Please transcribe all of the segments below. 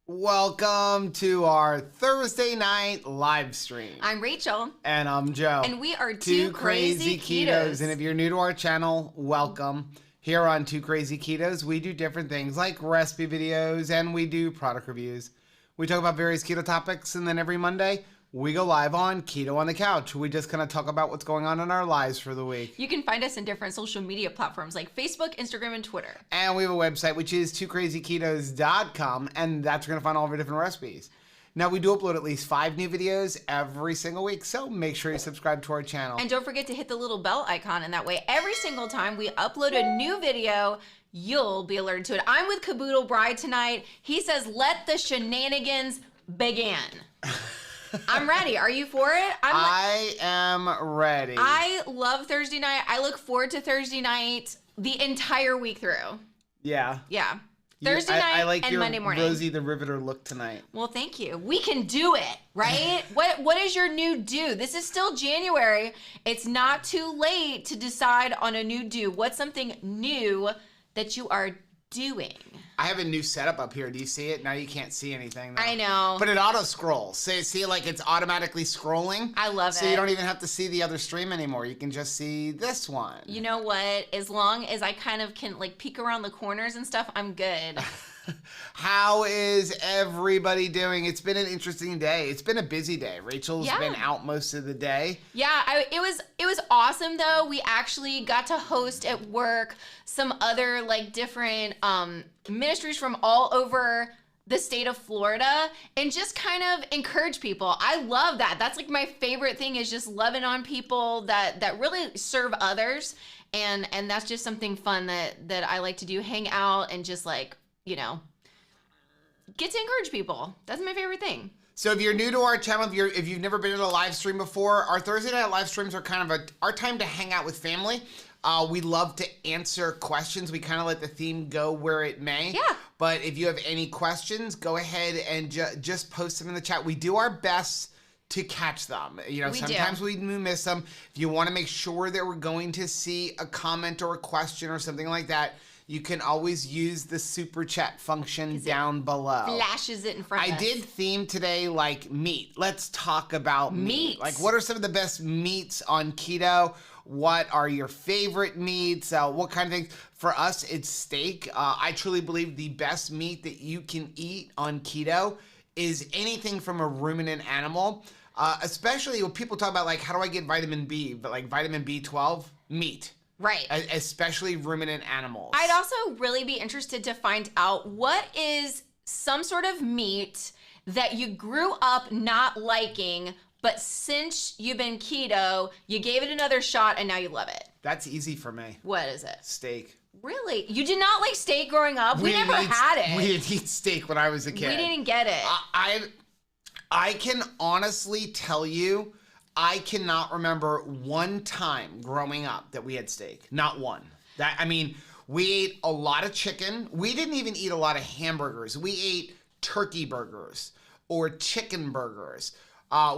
Welcome to our Thursday night live stream. I'm Rachel. And I'm Joe. And we are Two Crazy Ketos. And if you're new to our channel, welcome. Here on Two Crazy Ketos, we do different things like recipe videos and we do product reviews. We talk about various keto topics, and then every Monday, we go live on Keto on the Couch. We just kind of talk about what's going on in our lives for the week. You can find us in different social media platforms like Facebook, Instagram, and Twitter. And we have a website, which is twocrazyketos.com, and that's where you're going to find all of our different recipes. Now, we do upload at least 5 new videos every single week, so make sure you subscribe to our channel. And don't forget to hit the little bell icon, and that way every single time we upload a new video, you'll be alerted to it. I'm with Caboodle Bride tonight. He says, let the shenanigans begin. I'm ready. Are you for it? I am ready. I love Thursday night. I look forward to Thursday night the entire week through. Yeah. Yeah. Thursday night I like and your Monday morning. Rosie the Riveter look tonight. Well, thank you. We can do it, right? What is your new do? This is still January. It's not too late to decide on a new do. What's something new that you are doing? I have a new setup up here. Do you see it? Now you can't see anything, though. I know. But it auto scrolls. So see, like it's automatically scrolling. I love it. So you don't even have to see the other stream anymore. You can just see this one. You know what? As long as I kind of can like peek around the corners and stuff, I'm good. How is everybody doing? It's been an interesting day. It's been a busy day. Rachel's been out most of the day. Yeah, it was awesome though. We actually got to host at work some other like different ministries from all over the state of Florida and just kind of encourage people. I love that. That's like my favorite thing, is just loving on people that really serve others. And that's just something fun that I like to do. Hang out and just like, you know, get to encourage people. That's my favorite thing. So if you're new to our channel, if you've never been in a live stream before, our Thursday night live streams are kind of our time to hang out with family. We love to answer questions. We kind of let the theme go where it may. Yeah. But if you have any questions, go ahead and just post them in the chat. We do our best to catch them. You know, sometimes we miss them. If you want to make sure that we're going to see a comment or a question or something like that, you can always use the super chat function down below. Flashes it in front of us. I did theme today like meat. Let's talk about meat. Like, what are some of the best meats on keto? What are your favorite meats? What kind of things? For us, it's steak. I truly believe the best meat that you can eat on keto is anything from a ruminant animal. Especially when people talk about like, how do I get vitamin B? But like vitamin B12, meat. Right. Especially ruminant animals. I'd also really be interested to find out what is some sort of meat that you grew up not liking, but since you've been keto, you gave it another shot and now you love it. That's easy for me. What is it? Steak. Really? You did not like steak growing up? We never had it. We didn't eat steak when I was a kid. We didn't get it. I can honestly tell you, I cannot remember one time growing up that we had steak. Not one. We ate a lot of chicken. We didn't even eat a lot of hamburgers. We ate turkey burgers or chicken burgers.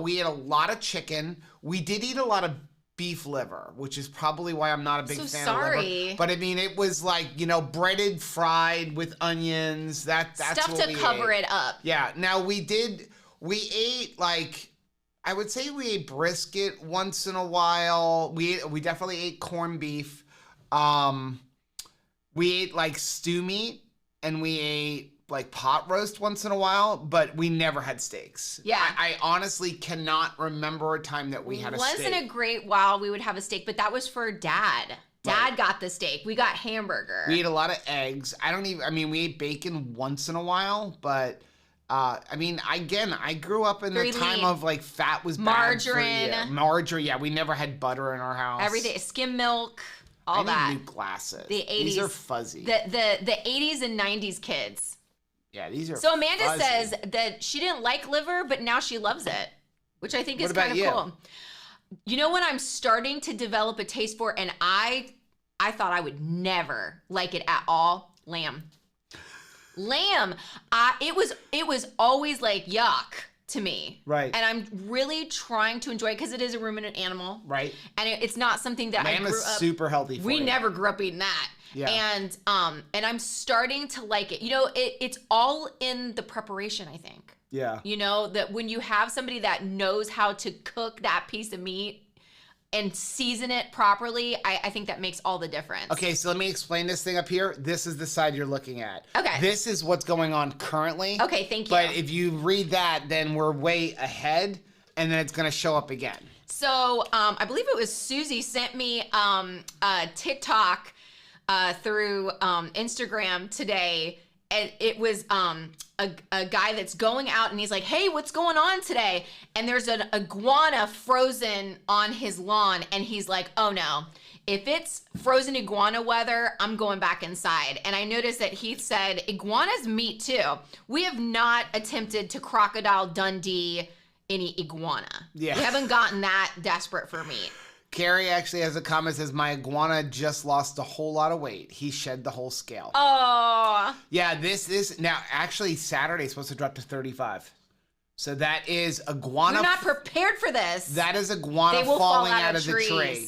We ate a lot of chicken. We did eat a lot of beef liver, which is probably why I'm not a big fan of liver. But I mean, it was like, you know, breaded, fried with onions. That's stuff what to cover it up. Yeah. Now we ate like, I would say we ate brisket once in a while. We definitely ate corned beef. We ate like stew meat, and we ate like pot roast once in a while, but we never had steaks. Yeah. I honestly cannot remember a time that we had a steak. Once in a great while we would have a steak, but that was for Dad. Dad got the steak. We got hamburger. We ate a lot of eggs. We ate bacon once in a while, but I grew up in the time of like fat was margarine. Bad for you. Margarine, yeah. We never had butter in our house. Every day, skim milk, all that. I need new glasses. The 80s. These are fuzzy. The 80s and 90s kids. Yeah, these are So Amanda fuzzy. says that she didn't like liver, but now she loves it, which I think is kind of cool. You know what I'm starting to develop a taste for, and I thought I would never like it at all? Lamb. It was always like yuck to me. Right. And I'm really trying to enjoy it because it is a ruminant animal. Right. And it's not something that I grew up. Lamb is super healthy for you. We never grew up eating that. Yeah. And I'm starting to like it. You know, it's all in the preparation, I think. Yeah. You know, that when you have somebody that knows how to cook that piece of meat and season it properly, I think that makes all the difference. Okay, so let me explain this thing up here. This is the side you're looking at. Okay. This is what's going on currently. Okay, thank you. But if you read that, then we're way ahead, and then it's going to show up again. So I believe it was Susie sent me a TikTok through Instagram today. And it was a guy that's going out and he's like, hey, what's going on today? And there's an iguana frozen on his lawn. And he's like, oh no, if it's frozen iguana weather, I'm going back inside. And I noticed that he said iguanas meat too. We have not attempted to Crocodile Dundee any iguana. Yeah. We haven't gotten that desperate for meat. Carrie actually has a comment that says, my iguana just lost a whole lot of weight. He shed the whole scale. Oh. Yeah, this is, now actually Saturday is supposed to drop to 35. So that is iguana. We're not prepared for this. That is iguana They will falling fall out of the tree.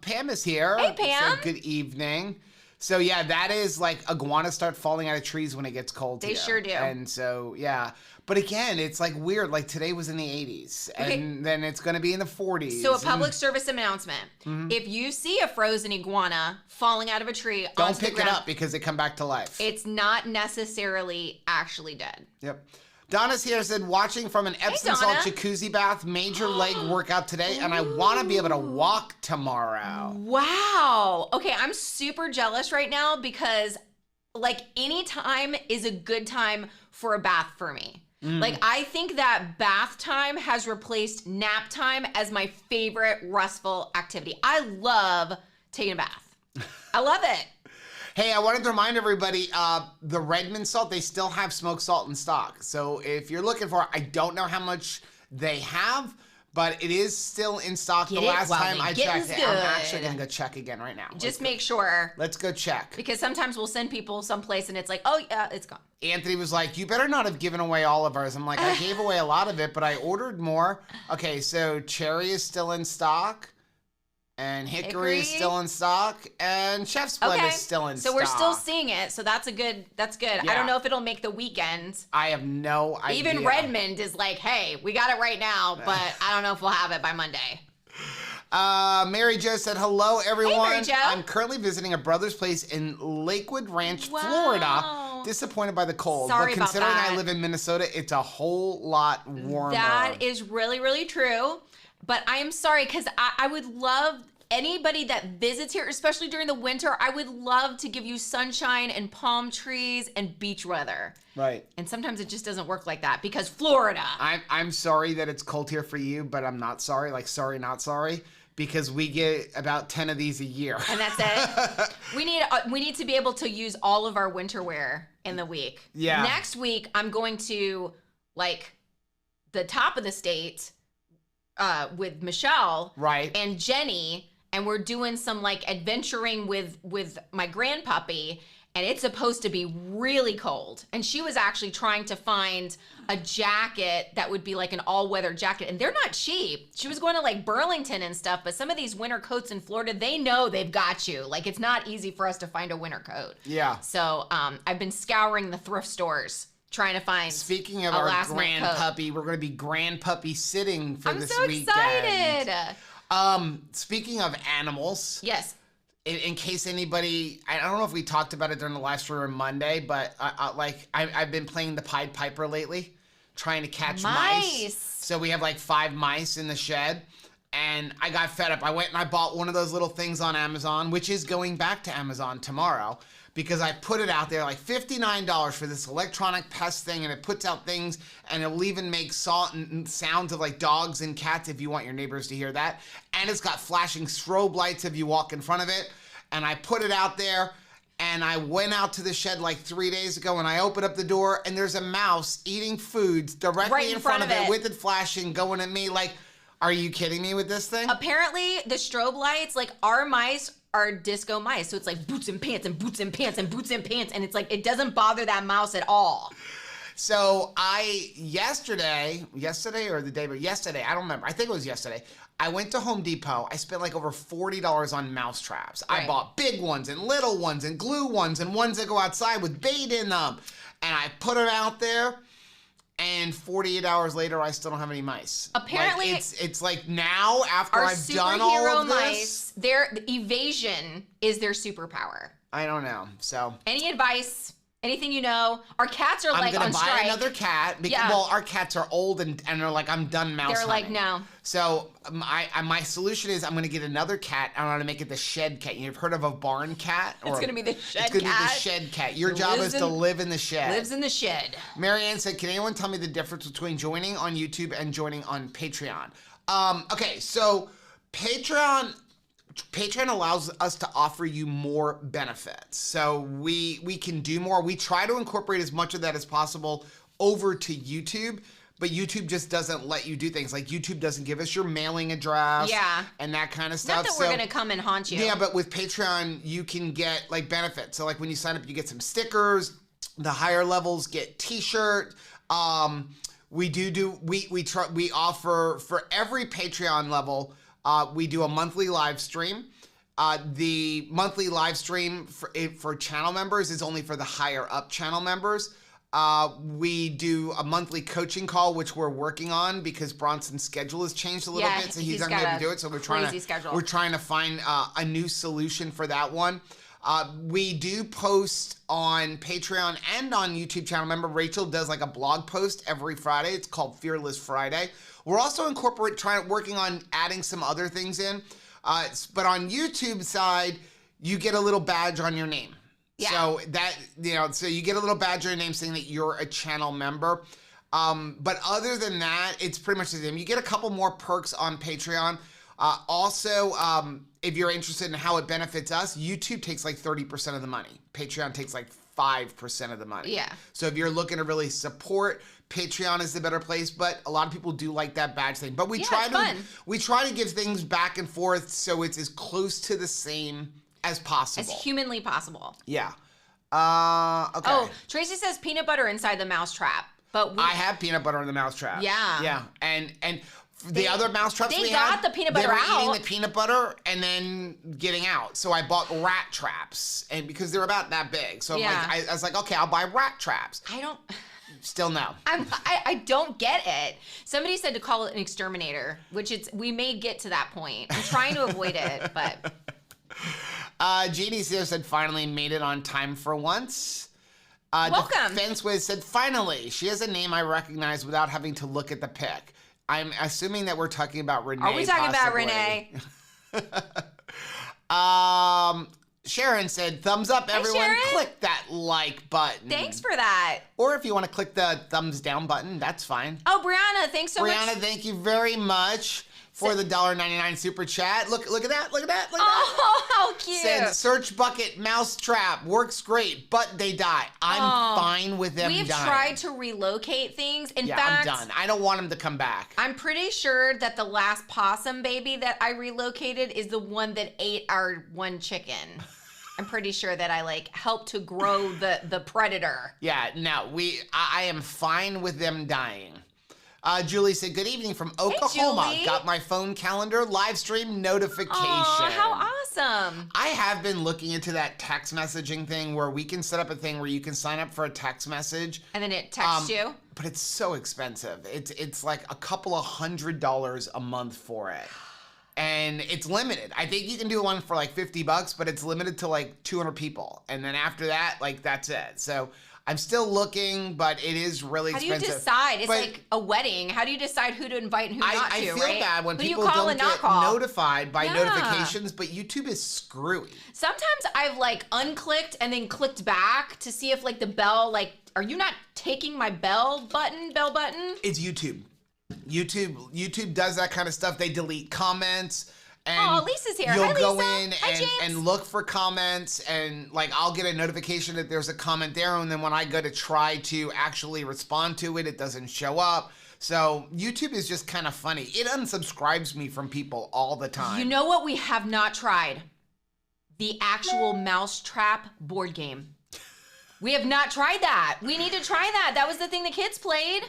Pam is here. Hey, Pam. So good evening. So yeah, that is like iguanas start falling out of trees when it gets cold. They sure do. And so, yeah. But again, it's like weird. Like today was in the 80s and then it's going to be in the 40s. So a public service announcement. If you see a frozen iguana falling out of a tree, don't pick it up because they come back to life. It's not necessarily actually dead. Yep. Donna's here, said, watching from an Epsom salt Donna. jacuzzi bath, major leg workout today, and I want to be able to walk tomorrow. Wow. Okay, I'm super jealous right now because like any time is a good time for a bath for me. Like I think that bath time has replaced nap time as my favorite restful activity. I love taking a bath. I love it. Hey, I wanted to remind everybody, the Redmond salt, they still have smoked salt in stock. So if you're looking for it, I don't know how much they have, but it is still in stock. Get the it last while time the I getting's checked it, I'm good. actually going to go check again right now. Just make sure. Let's go check. Because sometimes we'll send people someplace and it's like, oh yeah, it's gone. Anthony was like, you better not have given away all of ours. I'm like, I gave away a lot of it, but I ordered more. Okay, so cherry is still in stock. And hickory is still in stock, and Chef's Blend is still in stock. So we're still seeing it. So that's good. Yeah. I don't know if it'll make the weekend. I have no idea. Even Redmond is like, hey, we got it right now, but I don't know if we'll have it by Monday. Mary Jo said, hello, everyone. Hey, Mary Jo. I'm currently visiting a brother's place in Lakewood Ranch, Florida. Disappointed by the cold. Sorry but considering about that. I live in Minnesota, it's a whole lot warmer. That is really, really true. But I am sorry because I would love anybody that visits here, especially during the winter, I would love to give you sunshine and palm trees and beach weather. Right. And sometimes it just doesn't work like that because Florida. I'm sorry that it's cold here for you, but I'm not sorry. Like, sorry, not sorry. Because we get about 10 of these a year. And that's it. We need to be able to use all of our winter wear in the week. Yeah. Next week, I'm going to like the top of the state with Michelle and Jenny, and we're doing some like adventuring with my grandpuppy, and it's supposed to be really cold. And she was actually trying to find a jacket that would be like an all-weather jacket, and they're not cheap. She was going to like Burlington and stuff, but some of these winter coats in Florida, they know they've got you. Like it's not easy for us to find a winter coat. Yeah. So I've been scouring the thrift stores trying to find. Speaking of a our last-minute coat. grandpuppy, we're going to be grandpuppy sitting for this weekend. I'm so excited. Speaking of animals. Yes. In case anybody, I don't know if we talked about it during the live stream on Monday, but I've been playing the Pied Piper lately, trying to catch mice. So we have like 5 mice in the shed, and I got fed up. I went and I bought one of those little things on Amazon, which is going back to Amazon tomorrow, because I put it out there like $59 for this electronic pest thing, and it puts out things, and it'll even make sounds of like dogs and cats if you want your neighbors to hear that. And it's got flashing strobe lights if you walk in front of it. And I put it out there, and I went out to the shed like 3 days ago, and I opened up the door, and there's a mouse eating foods directly Right in front of it with it flashing, going at me like, are you kidding me with this thing? Apparently, the strobe lights, like our mice are disco mice. So it's like boots and pants and boots and pants and boots and pants. And it's like, it doesn't bother that mouse at all. So yesterday or the day, but yesterday, I don't remember. I think it was yesterday. I went to Home Depot. I spent like over $40 on mouse traps. I Right. bought big ones and little ones and glue ones and ones that go outside with bait in them. And I put them out there. And 48 hours later, I still don't have any mice. Apparently, like, it's like now after our I've done all of this, mice, their evasion is their superpower. I don't know. So Any advice? Anything you know? Our cats are I'm like gonna on buy strike. another cat. Because, Yeah. Well, our cats are old and they're like, I'm done mouse They're like, hunting. no. So my solution is I'm gonna get another cat. I'm gonna make it the shed cat. You've heard of a barn cat? It's gonna be the shed It's gonna be the cat. shed cat. Your Who job lives is to in- live in the shed. Lives in the shed. Marianne said, can anyone tell me the difference between joining on YouTube and joining on Patreon? Okay, so Patreon allows us to offer you more benefits. So we can do more. We try to incorporate as much of that as possible over to YouTube, but YouTube just doesn't let you do things. Like YouTube doesn't give us your mailing address and that kind of stuff. Not that we're going to come and haunt you. Yeah, but with Patreon, you can get like benefits. So like when you sign up, you get some stickers. The higher levels get t-shirt. We offer for every Patreon level, we do a monthly live stream. The monthly live stream for channel members is only for the higher up channel members. We do a monthly coaching call, which we're working on because Bronson's schedule has changed a little bit, so he's not going to be able to do it. So we're trying to find a new solution for that one. We do post on Patreon and on YouTube channel. Remember, Rachel does like a blog post every Friday. It's called Fearless Friday. We're also working on adding some other things in. But on YouTube side, you get a little badge on your name. Yeah. So that, so you get a little badge on your name saying that you're a channel member. But other than that, it's pretty much the same. You get a couple more perks on Patreon. Also, if you're interested in how it benefits us, YouTube takes like 30% of the money. Patreon takes like 5% of the money. Yeah. So if you're looking to really support, Patreon is the better place, but a lot of people do like that badge thing. But we try to give things back and forth so it's as close to the same as possible. As humanly possible. Yeah. Okay. Oh, Tracy says peanut butter inside the mouse trap. But I have peanut butter in the mouse trap. Yeah. Yeah. And the other mouse traps they got the peanut butter they were out. eating the peanut butter and then getting out. So I bought rat traps, and because they're about that big. So I was like, okay, I'll buy rat traps. I don't. Still no. I don't get it. Somebody said to call it an exterminator, which we may get to that point. I'm trying to avoid it, but. Jeannie said finally made it on time for once. Welcome. Fencewiz said finally. She has a name I recognize without having to look at the pic. I'm assuming that we're talking about Renee. Are we talking about Renee? Sharon said, thumbs up, everyone. Sharon. Click that like button. Thanks for that. Or if you want to click the thumbs down button, that's fine. Oh, Brianna, thanks so much. Brianna, thank you very much for the $1.99 super chat. Look at that. Look at that. Oh, how cute. Said search bucket mouse trap works great, but they die. I'm fine with them dying. We've tried to relocate things. In fact, I'm done. I don't want them to come back. I'm pretty sure that the last possum baby that I relocated is the one that ate our one chicken. I'm pretty sure that I helped to grow the predator. Yeah, no, I am fine with them dying. Julie said, good evening from Oklahoma. Hey, Julie. Got my phone calendar live stream notification. Oh, how awesome. I have been looking into that text messaging thing where we can set up a thing where you can sign up for a text message. And then it texts you? But it's so expensive. It's like a couple of $100 a month for it. And it's limited. I think you can do one for like $50, but it's limited to like 200 people. And then after that, that's it. So I'm still looking, but it is really expensive. How do you decide? It's like a wedding. How do you decide who to invite and who not to, I feel right? bad when who people you call don't and not get call. notified by notifications, but YouTube is screwy. Sometimes I've unclicked and then clicked back to see if the bell, are you not taking my bell button? It's YouTube. YouTube does that kind of stuff. They delete comments. And Lisa's here. You'll Hi, go Lisa. in Hi, and look for comments, and I'll get a notification that there's a comment there, and then when I go to try to actually respond to it, it doesn't show up. So YouTube is just kind of funny. It unsubscribes me from people all the time. You know what we have not tried? The actual mousetrap board game. We have not tried that. We need to try that. That was the thing the kids played.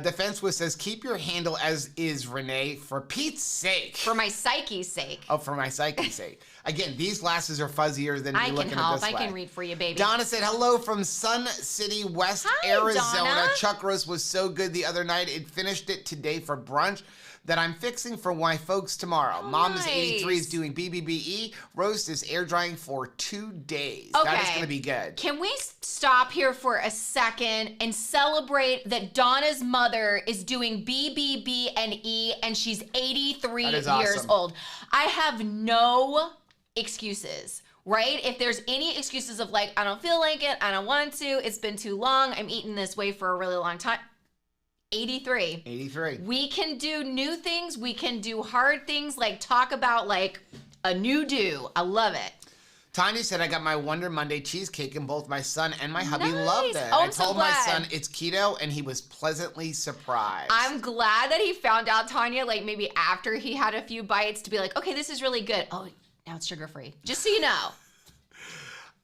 Defense Wiz says, keep your handle as is, Renee, for Pete's sake. For my psyche's sake. Oh, for my psyche's sake. Again, these glasses are fuzzier than me looking at this way. I can read for you, baby. Donna said, hello from Sun City, West Arizona. Donna. Chuck roast was so good the other night. It finished it today for brunch that I'm fixing for my folks tomorrow. Mom is 83, is doing BBBE. Roast is air drying for 2 days. Okay. That is going to be good. Can we stop here for a second and celebrate that Donna's mother is doing BBB&E and she's 83 years awesome. old? I have no excuses. Right? If there's any excuses of like, I don't feel like it, I don't want to, it's been too long, I'm eating this way for a really long time. 83. 83. We can do new things. We can do hard things, like talk about like a new do. I love it. Tanya said, I got my Wonder Monday cheesecake and both my son and my hubby Nice. loved it. Oh, I I'm so told my glad. son it's keto and he was pleasantly surprised. I'm glad that he found out, Tanya, like maybe after he had a few bites to be like, okay, this is really good. Oh, now it's sugar-free. Just so you know.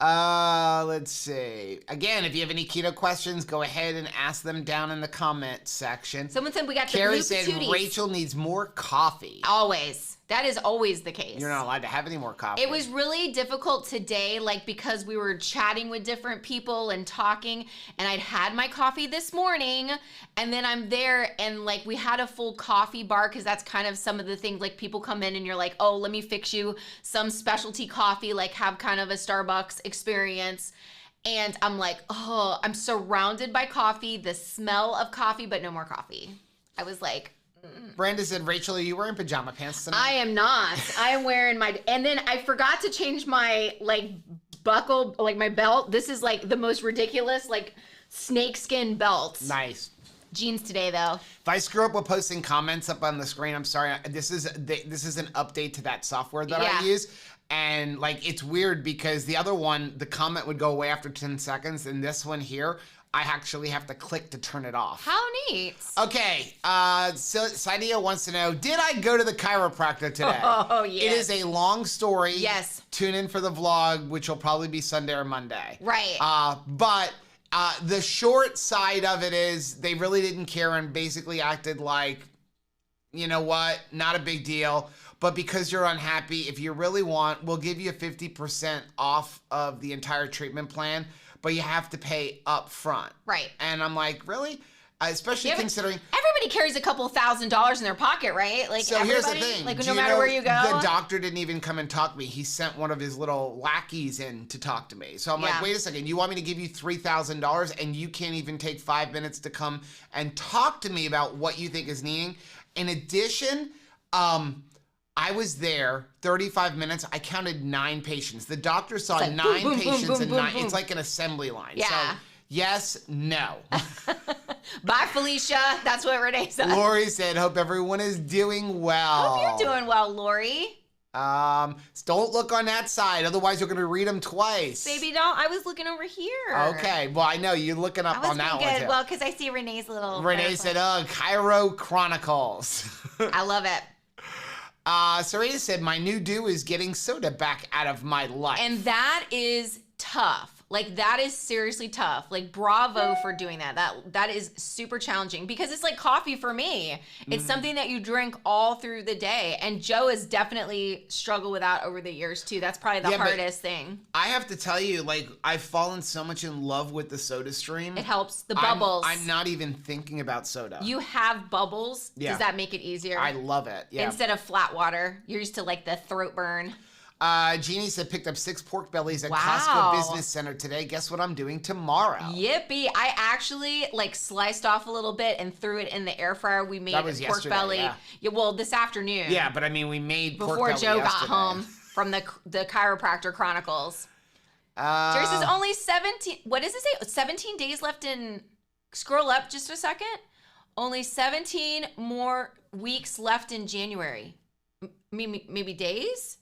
Let's see. Again, if you have any keto questions, go ahead and ask them down in the comment section. Someone said we got the Carrie blue said patooties. Rachel needs more coffee. Always. That is always the case. You're not allowed to have any more coffee. It was really difficult today, like because we were chatting with different people and talking, and I'd had my coffee this morning, and then I'm there, and like we had a full coffee bar, because that's kind of some of the things, like people come in and you're like, oh, let me fix you some specialty coffee, like have kind of a Starbucks experience. And I'm like, oh, I'm surrounded by coffee, the smell of coffee, but no more coffee. I was like, Brenda said, Rachel, are you wearing pajama pants tonight? I am not. I am wearing my, and then I forgot to change my like buckle, like my belt. This is like the most ridiculous, like snakeskin belt. Nice. Jeans today though. If I screw up with posting comments up on the screen, I'm sorry. This is an update to that software that I use. And like, it's weird because the other one, the comment would go away after 10 seconds. And this one here, I actually have to click to turn it off. How neat. Okay, so Saidia wants to know, did I go to the chiropractor today? Oh, yes. It is a long story. Yes. Tune in for the vlog, which will probably be Sunday or Monday. Right. But the short side of it is they really didn't care and basically acted like, you know what, not a big deal. But because you're unhappy, if you really want, we'll give you 50% off of the entire treatment plan, but you have to pay up front. Right. And I'm like, really? Especially considering... Everybody carries a couple $1,000s in their pocket, right? Like so here's the thing. Like no matter where you go. The doctor didn't even come and talk to me. He sent one of his little lackeys in to talk to me. So I'm like, wait a second. You want me to give you $3,000 and you can't even take 5 minutes to come and talk to me about what you think is needing? In addition, I was there 35 minutes. I counted 9 patients. The doctor saw like 9 boom, boom, patients boom, boom, and boom, 9. boom. It's like an assembly line. Yeah. So yes, no. Bye, Felicia. That's what Renee said. Lori said, hope everyone is doing well. Hope you're doing well, Lori. Don't look on that side. Otherwise, you're going to read them twice. Baby, don't. I was looking over here. Okay. Well, I know. You're looking up on that one, good. too. Well, because I see Renee's little... Renee said, Cairo Chronicles. I love it. Sarita said, my new do is getting soda back out of my life. And that is tough. Like, that is seriously tough. Like, bravo for doing that. That is super challenging because it's like coffee for me. It's something that you drink all through the day. And Joe has definitely struggled with that over the years, too. That's probably the hardest thing. I have to tell you, like, I've fallen so much in love with the soda stream. It helps. The bubbles. I'm not even thinking about soda. You have bubbles. Yeah. Does that make it easier? I love it. Yeah. Instead of flat water. You're used to, like, the throat burn. Jeannie said, picked up 6 pork bellies at Wow. Costco Business Center today. Guess what I'm doing tomorrow? Yippee. I actually like sliced off a little bit and threw it in the air fryer. We made That was pork yesterday, belly. yeah. Well, this afternoon. Yeah, but I mean, we made pork before belly Joe yesterday. got home from the Chiropractor Chronicles. Jerry says only 17, what does it say? 17 days left in, scroll up just a second. Only 17 more weeks left in January. Maybe days?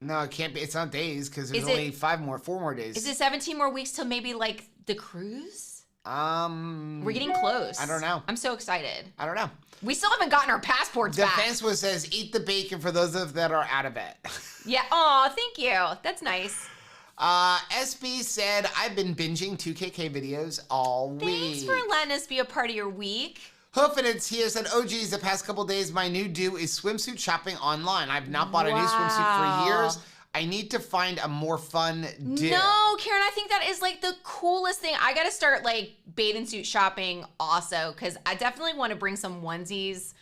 No, it can't be. It's not days because there's Is it- only 4 more days. Is it 17 more weeks till maybe like the cruise? We're getting close. I don't know. I'm so excited. I don't know. We still haven't gotten our passports back. Defense was says, eat the bacon for those of that are out of it. Yeah. Oh, thank you. That's nice. SB said, I've been binging 2KK videos all week. Thanks for letting us be a part of your week. Hoofenitz here said, oh geez, the past couple days my new do is swimsuit shopping online. I've not bought a new swimsuit for years. I need to find a more fun do. No, Karen, I think that is like the coolest thing. I got to start like bathing suit shopping also, because I definitely want to bring some onesies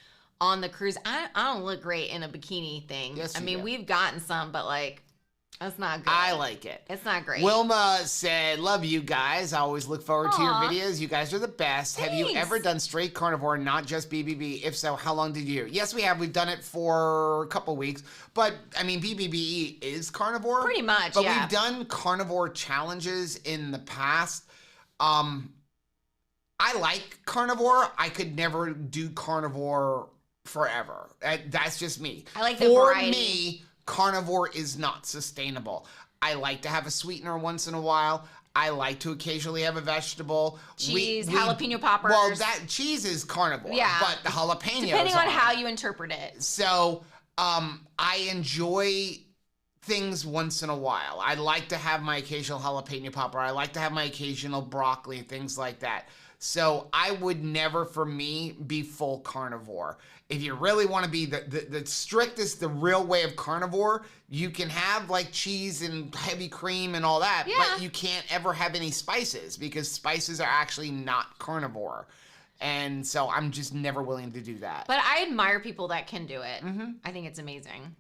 on the cruise. I don't look great in a bikini thing. Yes, I mean, do. we've gotten some, but like, that's not good. I like it. It's not great. Wilma said, love you guys. I always look forward to your Aw. videos. You guys are the best. Thanks. Have you ever done straight carnivore, not just BBB? If so, how long did you do? Yes, we have. We've done it for a couple weeks. But, I mean, BBB is carnivore. Pretty much, but yeah. we've done carnivore challenges in the past. I like carnivore. I could never do carnivore forever. That's just me. I like the For variety. me, carnivore is not sustainable. I like to have a sweetener once in a while. I like to occasionally have a vegetable. Cheese, jalapeno poppers. Well, that cheese is carnivore, Yeah. but the jalapenos Depending on aren't. how you interpret it. So, I enjoy things once in a while. I like to have my occasional jalapeno popper. I like to have my occasional broccoli and things like that. So I would never, for me, be full carnivore. If you really want to be the strictest, the real way of carnivore, you can have like cheese and heavy cream and all that, Yeah. but you can't ever have any spices because spices are actually not carnivore. And so I'm just never willing to do that. But I admire people that can do it. I think it's amazing.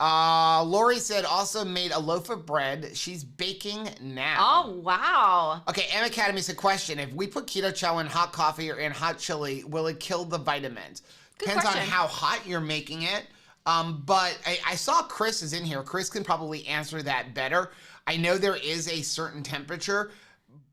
Lori said also made a loaf of bread. She's baking now. Oh, wow. Okay, M Academy said, question, if we put keto chow in hot coffee or in hot chili, will it kill the vitamins? Good Depends on question. how hot you're making it. But I saw Chris is in here. Chris can probably answer that better. I know there is a certain temperature,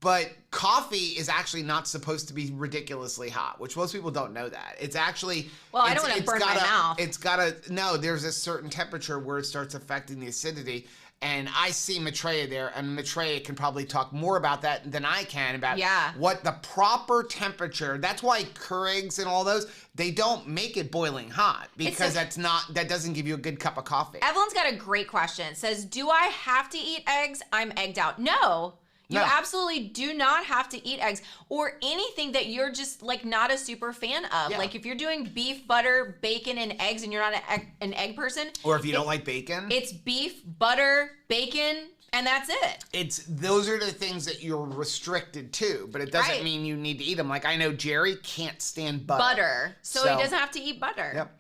but coffee is actually not supposed to be ridiculously hot, which most people don't know that. It's actually... Well, I don't want to burn my mouth. It's got to... No, there's a certain temperature where it starts affecting the acidity. And I see Maitreya there, and Maitreya can probably talk more about that than I can about what the proper temperature... That's why Keurigs and all those, they don't make it boiling hot because that doesn't give you a good cup of coffee. Evelyn's got a great question. It says, do I have to eat eggs? I'm egged out. No. You absolutely do not have to eat eggs or anything that you're just like not a super fan of. Yeah. Like if you're doing beef, butter, bacon, and eggs and you're not an egg person. Or if you don't like bacon. It's beef, butter, bacon, and that's it. Those are the things that you're restricted to, but it doesn't mean you need to eat them. Like I know Jerry can't stand butter. So he doesn't have to eat butter. Yep.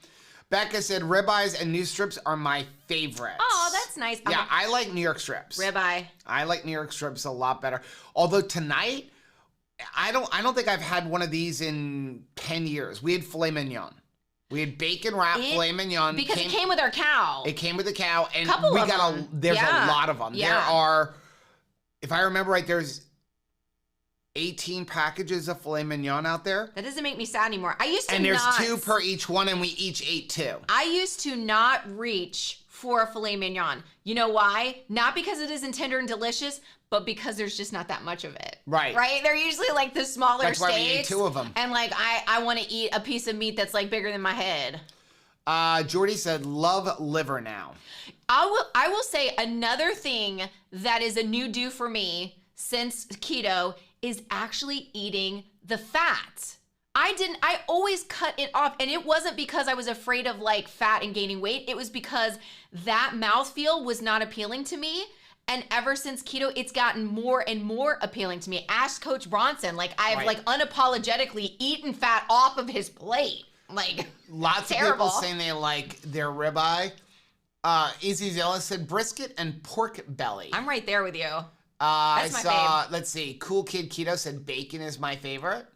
Becca said ribeyes and new strips are my favorites. Oh, that's nice. Yeah, I like New York strips. Ribeye. I like New York strips a lot better. Although tonight, I don't think I've had one of these in 10 years. We had filet mignon. We had bacon wrapped filet mignon. Because it came with our cow. It came with the cow, and there's a lot of them. Yeah. There are, if I remember right, there's 18 packages of filet mignon out there. That doesn't make me sad anymore. I used to and there's 2 per each one, and we each ate 2. I used to not reach for a filet mignon. You know why? Not because it isn't tender and delicious, but because there's just not that much of it. Right. Right? They're usually like the smaller That's steaks. why we ate 2 of them. And like I want to eat a piece of meat that's like bigger than my head. Jordy said, love liver now. I will say another thing that is a new do for me since keto is actually eating the fat. I always cut it off, and it wasn't because I was afraid of like fat and gaining weight. It was because that mouthfeel was not appealing to me. And ever since keto, it's gotten more and more appealing to me. Ask Coach Bronson. Like I've like unapologetically eaten fat off of his plate. Like lots terrible. of people saying they like their ribeye. Easy Zilla said brisket and pork belly. I'm right there with you. That's my fave. Let's see, Cool Kid Keto said bacon is my favorite.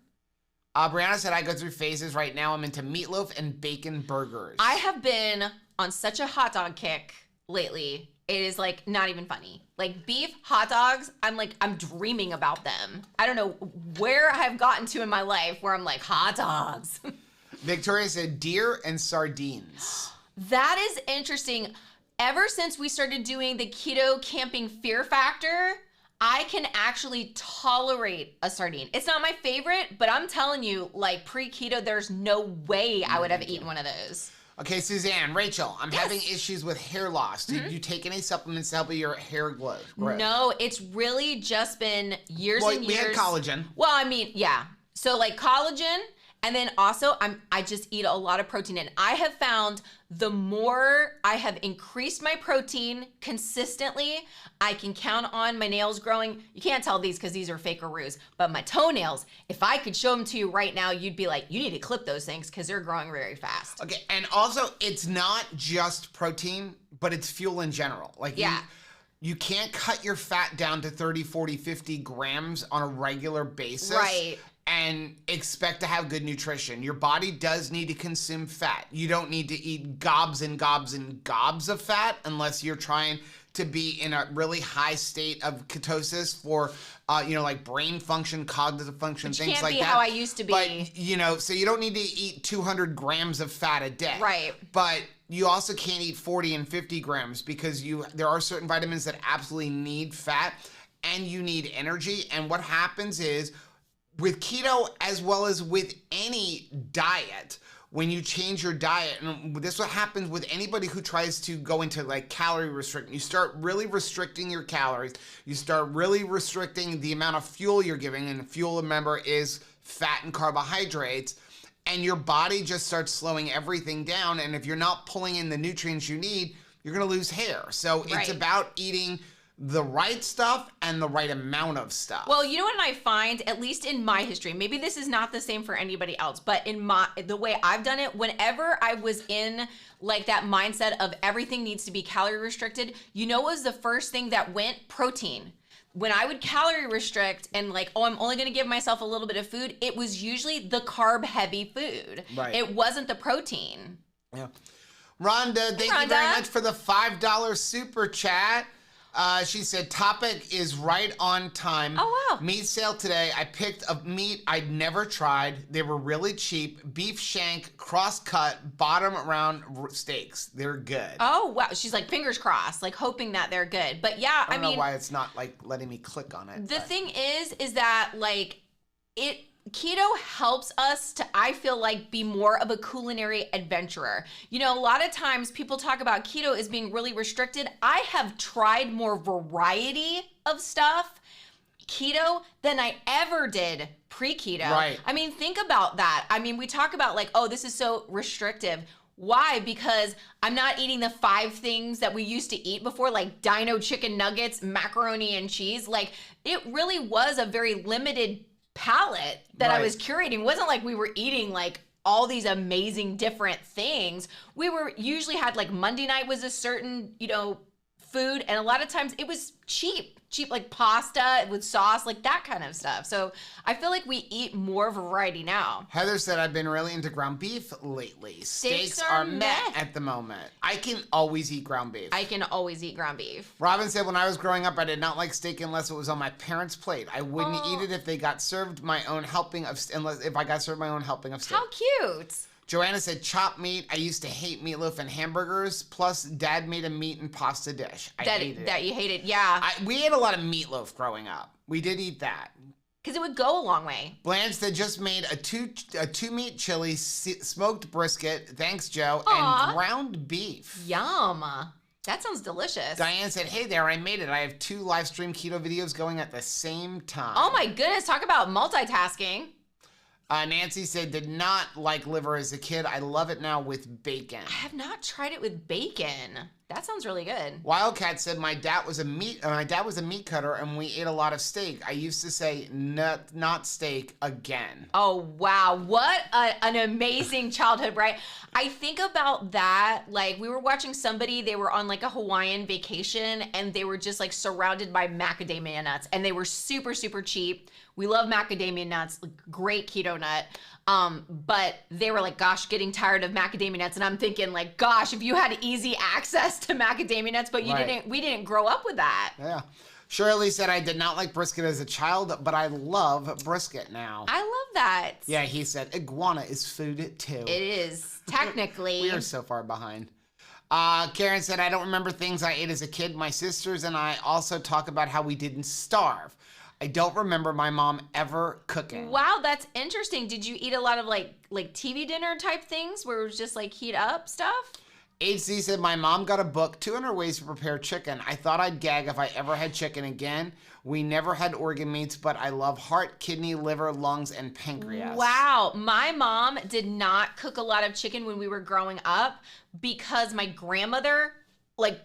Brianna said I go through phases right now. I'm into meatloaf and bacon burgers. I have been on such a hot dog kick lately. It is like not even funny. Like beef hot dogs, I'm dreaming about them. I don't know where I've gotten to in my life where I'm like hot dogs. Victoria said deer and sardines. That is interesting. Ever since we started doing the keto camping fear factor, I can actually tolerate a sardine. It's not my favorite, but I'm telling you, like pre-keto, there's no way I would have eaten one of those. Okay, Suzanne, Rachel, I'm Yes. having issues with hair loss. Do you take any supplements to help with your hair growth? No, it's really just been years Well, and we years. had collagen. Well, I mean, yeah. So like collagen, and then also I just eat a lot of protein, and I have found the more I have increased my protein consistently, I can count on my nails growing. You can't tell these because these are fakeroos, but my toenails, if I could show them to you right now, you'd be like, you need to clip those things because they're growing very fast. Okay, and also it's not just protein, but it's fuel in general. Like you can't cut your fat down to 30, 40, 50 grams on a regular basis. Right. And expect to have good nutrition. Your body does need to consume fat. You don't need to eat gobs and gobs and gobs of fat unless you're trying to be in a really high state of ketosis for, like brain function, cognitive function, Which things can't like be that. how I used to be. But, so you don't need to eat 200 grams of fat a day. Right. But you also can't eat 40 and 50 grams because there are certain vitamins that absolutely need fat and you need energy. And what happens is, with keto, as well as with any diet, when you change your diet, and this is what happens with anybody who tries to go into like calorie restriction, you start really restricting your calories, you start really restricting the amount of fuel you're giving, and fuel, remember, is fat and carbohydrates, and your body just starts slowing everything down, and if you're not pulling in the nutrients you need, you're gonna lose hair. So it's about eating the right stuff and the right amount of stuff. Well, you know what I find, at least in my history, maybe this is not the same for anybody else, but in the way I've done it, whenever I was in like that mindset of everything needs to be calorie restricted, what was the first thing that went? Protein. When I would calorie restrict and like, I'm only going to give myself a little bit of food, it was usually the carb heavy food. Right. It wasn't the protein. Yeah. Rhonda, thank you very much for the $5 super chat. She said, topic is right on time. Oh, wow. Meat sale today. I picked a meat I'd never tried. They were really cheap. Beef shank, cross-cut, bottom round steaks. They're good. Oh, wow. She's like, fingers crossed, like hoping that they're good. But yeah, I don't know why it's not like letting me click on it. The thing is that like keto helps us to, I feel like, be more of a culinary adventurer. A lot of times people talk about keto as being really restricted. I have tried more variety of stuff, keto, than I ever did pre-keto. Right. I mean, think about that. I mean, we talk about like, oh, this is so restrictive. Why? Because I'm not eating the 5 things that we used to eat before, like dino chicken nuggets, macaroni and cheese. Like, it really was a very limited palette that I was curating. It wasn't like we were eating like all these amazing different things. We were usually had like Monday night was a certain, food, and a lot of times it was cheap like pasta with sauce, like that kind of stuff. So I feel like we eat more variety now. Heather said, I've been really into ground beef lately. Steaks are meh at the moment. I can always eat ground beef. I can always eat ground beef. Robin said, when I was growing up, I did not like steak unless it was on my parents' plate. I wouldn't eat it if they got served my own helping of, if I got served my own helping of steak. How cute. Joanna said, chopped meat. I used to hate meatloaf and hamburgers. Plus, Dad made a meat and pasta dish. I hated it. That you hated, yeah. We ate a lot of meatloaf growing up. We did eat that. Because it would go a long way. Blanche said, just made a two meat chili, smoked brisket. Thanks, Joe. Aww. And ground beef. Yum. That sounds delicious. Diane said, hey there, I made it. I have 2 live stream keto videos going at the same time. Oh my goodness, talk about multitasking. Nancy said, did not like liver as a kid. I love it now with bacon. I have not tried it with bacon. That sounds really good. Wildcat said, my dad was a meat cutter and we ate a lot of steak. I used to say, not steak again. Oh, wow. What an amazing childhood, right? I think about that. Like, we were watching somebody, they were on like a Hawaiian vacation and they were just like surrounded by macadamia nuts and they were super, super cheap. We love macadamia nuts, great keto nut. But they were like, gosh, getting tired of macadamia nuts. And I'm thinking like, gosh, if you had easy access to macadamia nuts, but we didn't grow up with that. Yeah. Shirley said, I did not like brisket as a child, but I love brisket now. I love that. Yeah, he said, iguana is food too. It is, technically. We are so far behind. Karen said, I don't remember things I ate as a kid. My sisters and I also talk about how we didn't starve. I don't remember my mom ever cooking. Wow, that's interesting. Did you eat a lot of like TV dinner type things where it was just like heat up stuff? HC said, my mom got a book, 200 Ways to Prepare Chicken. I thought I'd gag if I ever had chicken again. We never had organ meats, but I love heart, kidney, liver, lungs, and pancreas. Wow. My mom did not cook a lot of chicken when we were growing up because my grandmother, like,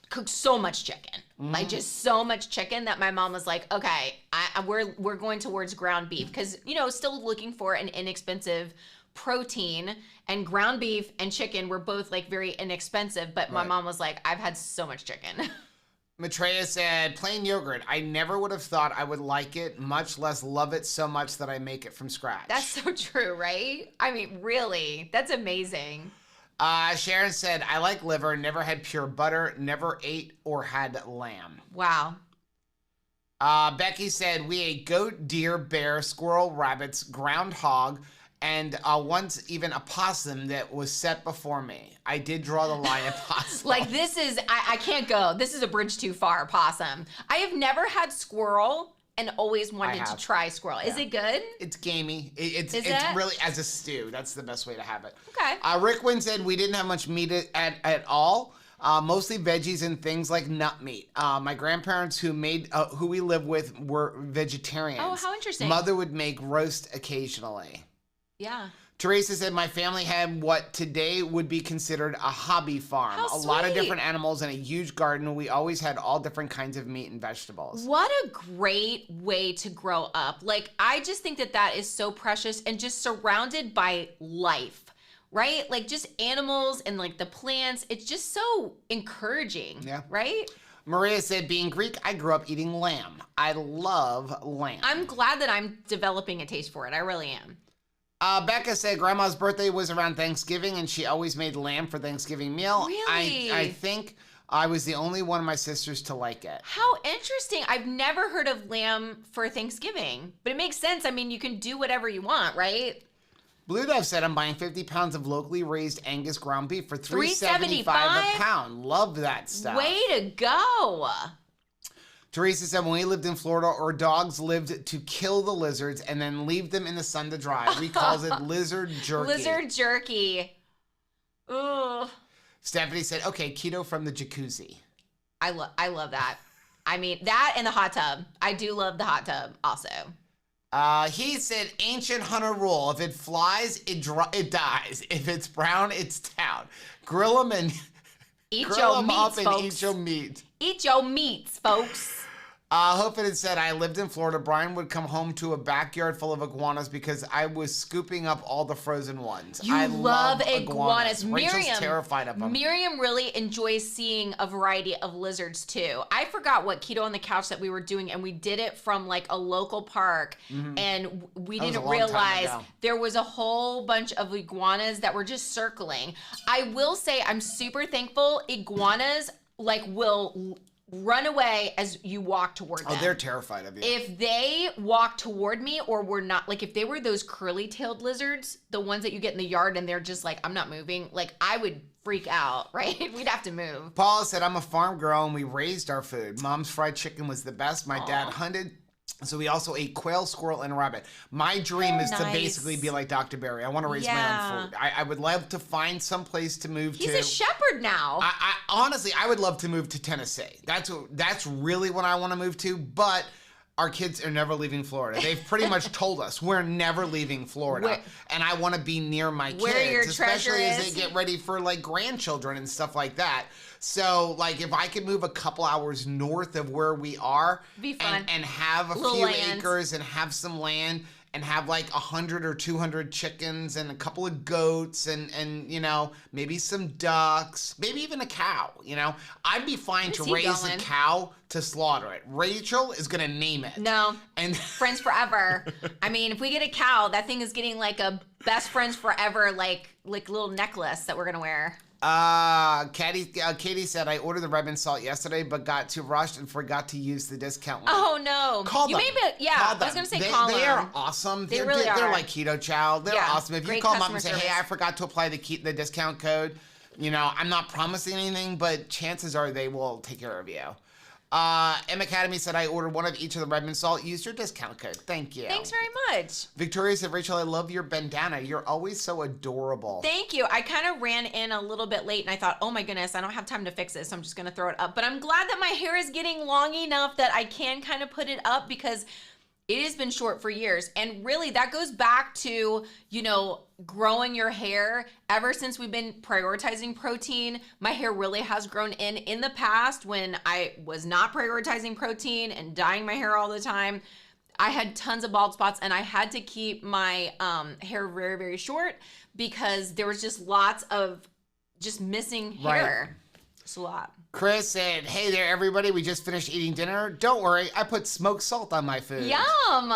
cooked so much chicken. Like, just so much chicken that my mom was like, okay, we're going towards ground beef. Because, you know, still looking for an inexpensive protein, and ground beef and chicken were both like very inexpensive, but my mom was like, I've had so much chicken. Maitreya said, plain yogurt. I never would have thought I would like it, much less love it so much that I make it from scratch. That's so true, right? I mean, really, that's amazing. Sharon said, I like liver, never had pure butter, never ate or had lamb. Wow. Becky said, we ate goat, deer, bear, squirrel, rabbits, groundhog, and once even a possum that was set before me. I did draw the line at possum. Like, this is, I can't go. This is a bridge too far, possum. I have never had squirrel and always wanted to try squirrel. Is it good? It's gamey. It's really, as a stew, that's the best way to have it. Okay. Rick Wynn said, we didn't have much meat at all. Mostly veggies and things like nut meat. My grandparents who we live with were vegetarians. Oh, how interesting. Mother would make roast occasionally. Yeah. Teresa said, my family had what today would be considered a hobby farm. How a lot of sweet. different animals and a huge garden. We always had all different kinds of meat and vegetables. What a great way to grow up. Like, I just think that is so precious and just surrounded by life, right? Like, just animals and like the plants. It's just so encouraging, right? Maria said, being Greek, I grew up eating lamb. I love lamb. I'm glad that I'm developing a taste for it. I really am. Becca said grandma's birthday was around Thanksgiving and she always made lamb for Thanksgiving meal. Really? I think I was the only one of my sisters to like it. How interesting. I've never heard of lamb for Thanksgiving, but it makes sense. I mean, you can do whatever you want, right? Blue Dove said, I'm buying 50 pounds of locally raised Angus ground beef for $3.75 a pound. Love that stuff. Way to go. Teresa said, when we lived in Florida, our dogs lived to kill the lizards and then leave them in the sun to dry. We calls it lizard jerky. Lizard jerky. Ooh. Stephanie said, okay, keto from the jacuzzi. I love that. I mean, that and the hot tub. I do love the hot tub also. He said, ancient hunter rule. If it flies, it dies. If it's brown, it's down. Grill them and eat grill your them meats, up and folks. eat your meat. Eat your meats, folks. Hope it said, I lived in Florida. Brian would come home to a backyard full of iguanas because I was scooping up all the frozen ones. I love iguanas. Rachel's terrified of them. Miriam really enjoys seeing a variety of lizards too. I forgot what Keto on the Couch that we were doing, and we did it from like a local park, and we didn't realize there was a whole bunch of iguanas that were just circling. I will say I'm super thankful. Iguanas like will run away as you walk toward them. Oh, they're terrified of you. If they walk toward me or were not, like if they were those curly-tailed lizards, the ones that you get in the yard and they're just like, I'm not moving, like I would freak out, right? We'd have to move. Paula said, I'm a farm girl and we raised our food. Mom's fried chicken was the best. My dad hunted. So we also ate quail, squirrel, and rabbit. My dream is to basically be like Dr. Barry. I want to raise my own food. I would love to find some place to move to. He's a shepherd now. I honestly, I would love to move to Tennessee. That's really what I want to move to. But our kids are never leaving Florida. They've pretty much told us we're never leaving Florida. And I want to be near my kids, especially as they get ready for like grandchildren and stuff like that. So, like, if I could move a couple hours north of where we are and have a few acres and have some land and have like 100 or 200 chickens and a couple of goats and you know, maybe some ducks, maybe even a cow, you know, I'd be fine to raise a cow to slaughter it. Rachel is going to name it. No. And friends forever. I mean, if we get a cow, that thing is getting like a best friends forever, like little necklace that we're going to wear. Katie said, I ordered the red and salt yesterday, but got too rushed and forgot to use the discount link. Oh, no. Call them. I was going to say call them. They are awesome. They really are. They're like Keto Chow. They're awesome. If you call them up and say, service. hey, I forgot to apply the discount code, you know, I'm not promising anything, but chances are they will take care of you. M Academy said I ordered one of each of the Redmond salt. Use your discount code. Thank you. Thanks very much. Victoria said, Rachel, I love your bandana. You're always so adorable. Thank you. I kind of ran in a little bit late and I thought, oh my goodness, I don't have time to fix this. So I'm just going to throw it up. But I'm glad that my hair is getting long enough that I can kind of put it up because it has been short for years. And really that goes back to, you know, growing your hair. Ever since we've been prioritizing protein, my hair really has grown in the past when I was not prioritizing protein and dyeing my hair all the time. I had tons of bald spots and I had to keep my hair very, very short because there was just lots of just missing hair. Right. It's a lot. Chris said, hey there, everybody. We just finished eating dinner. Don't worry. I put smoked salt on my food. Yum.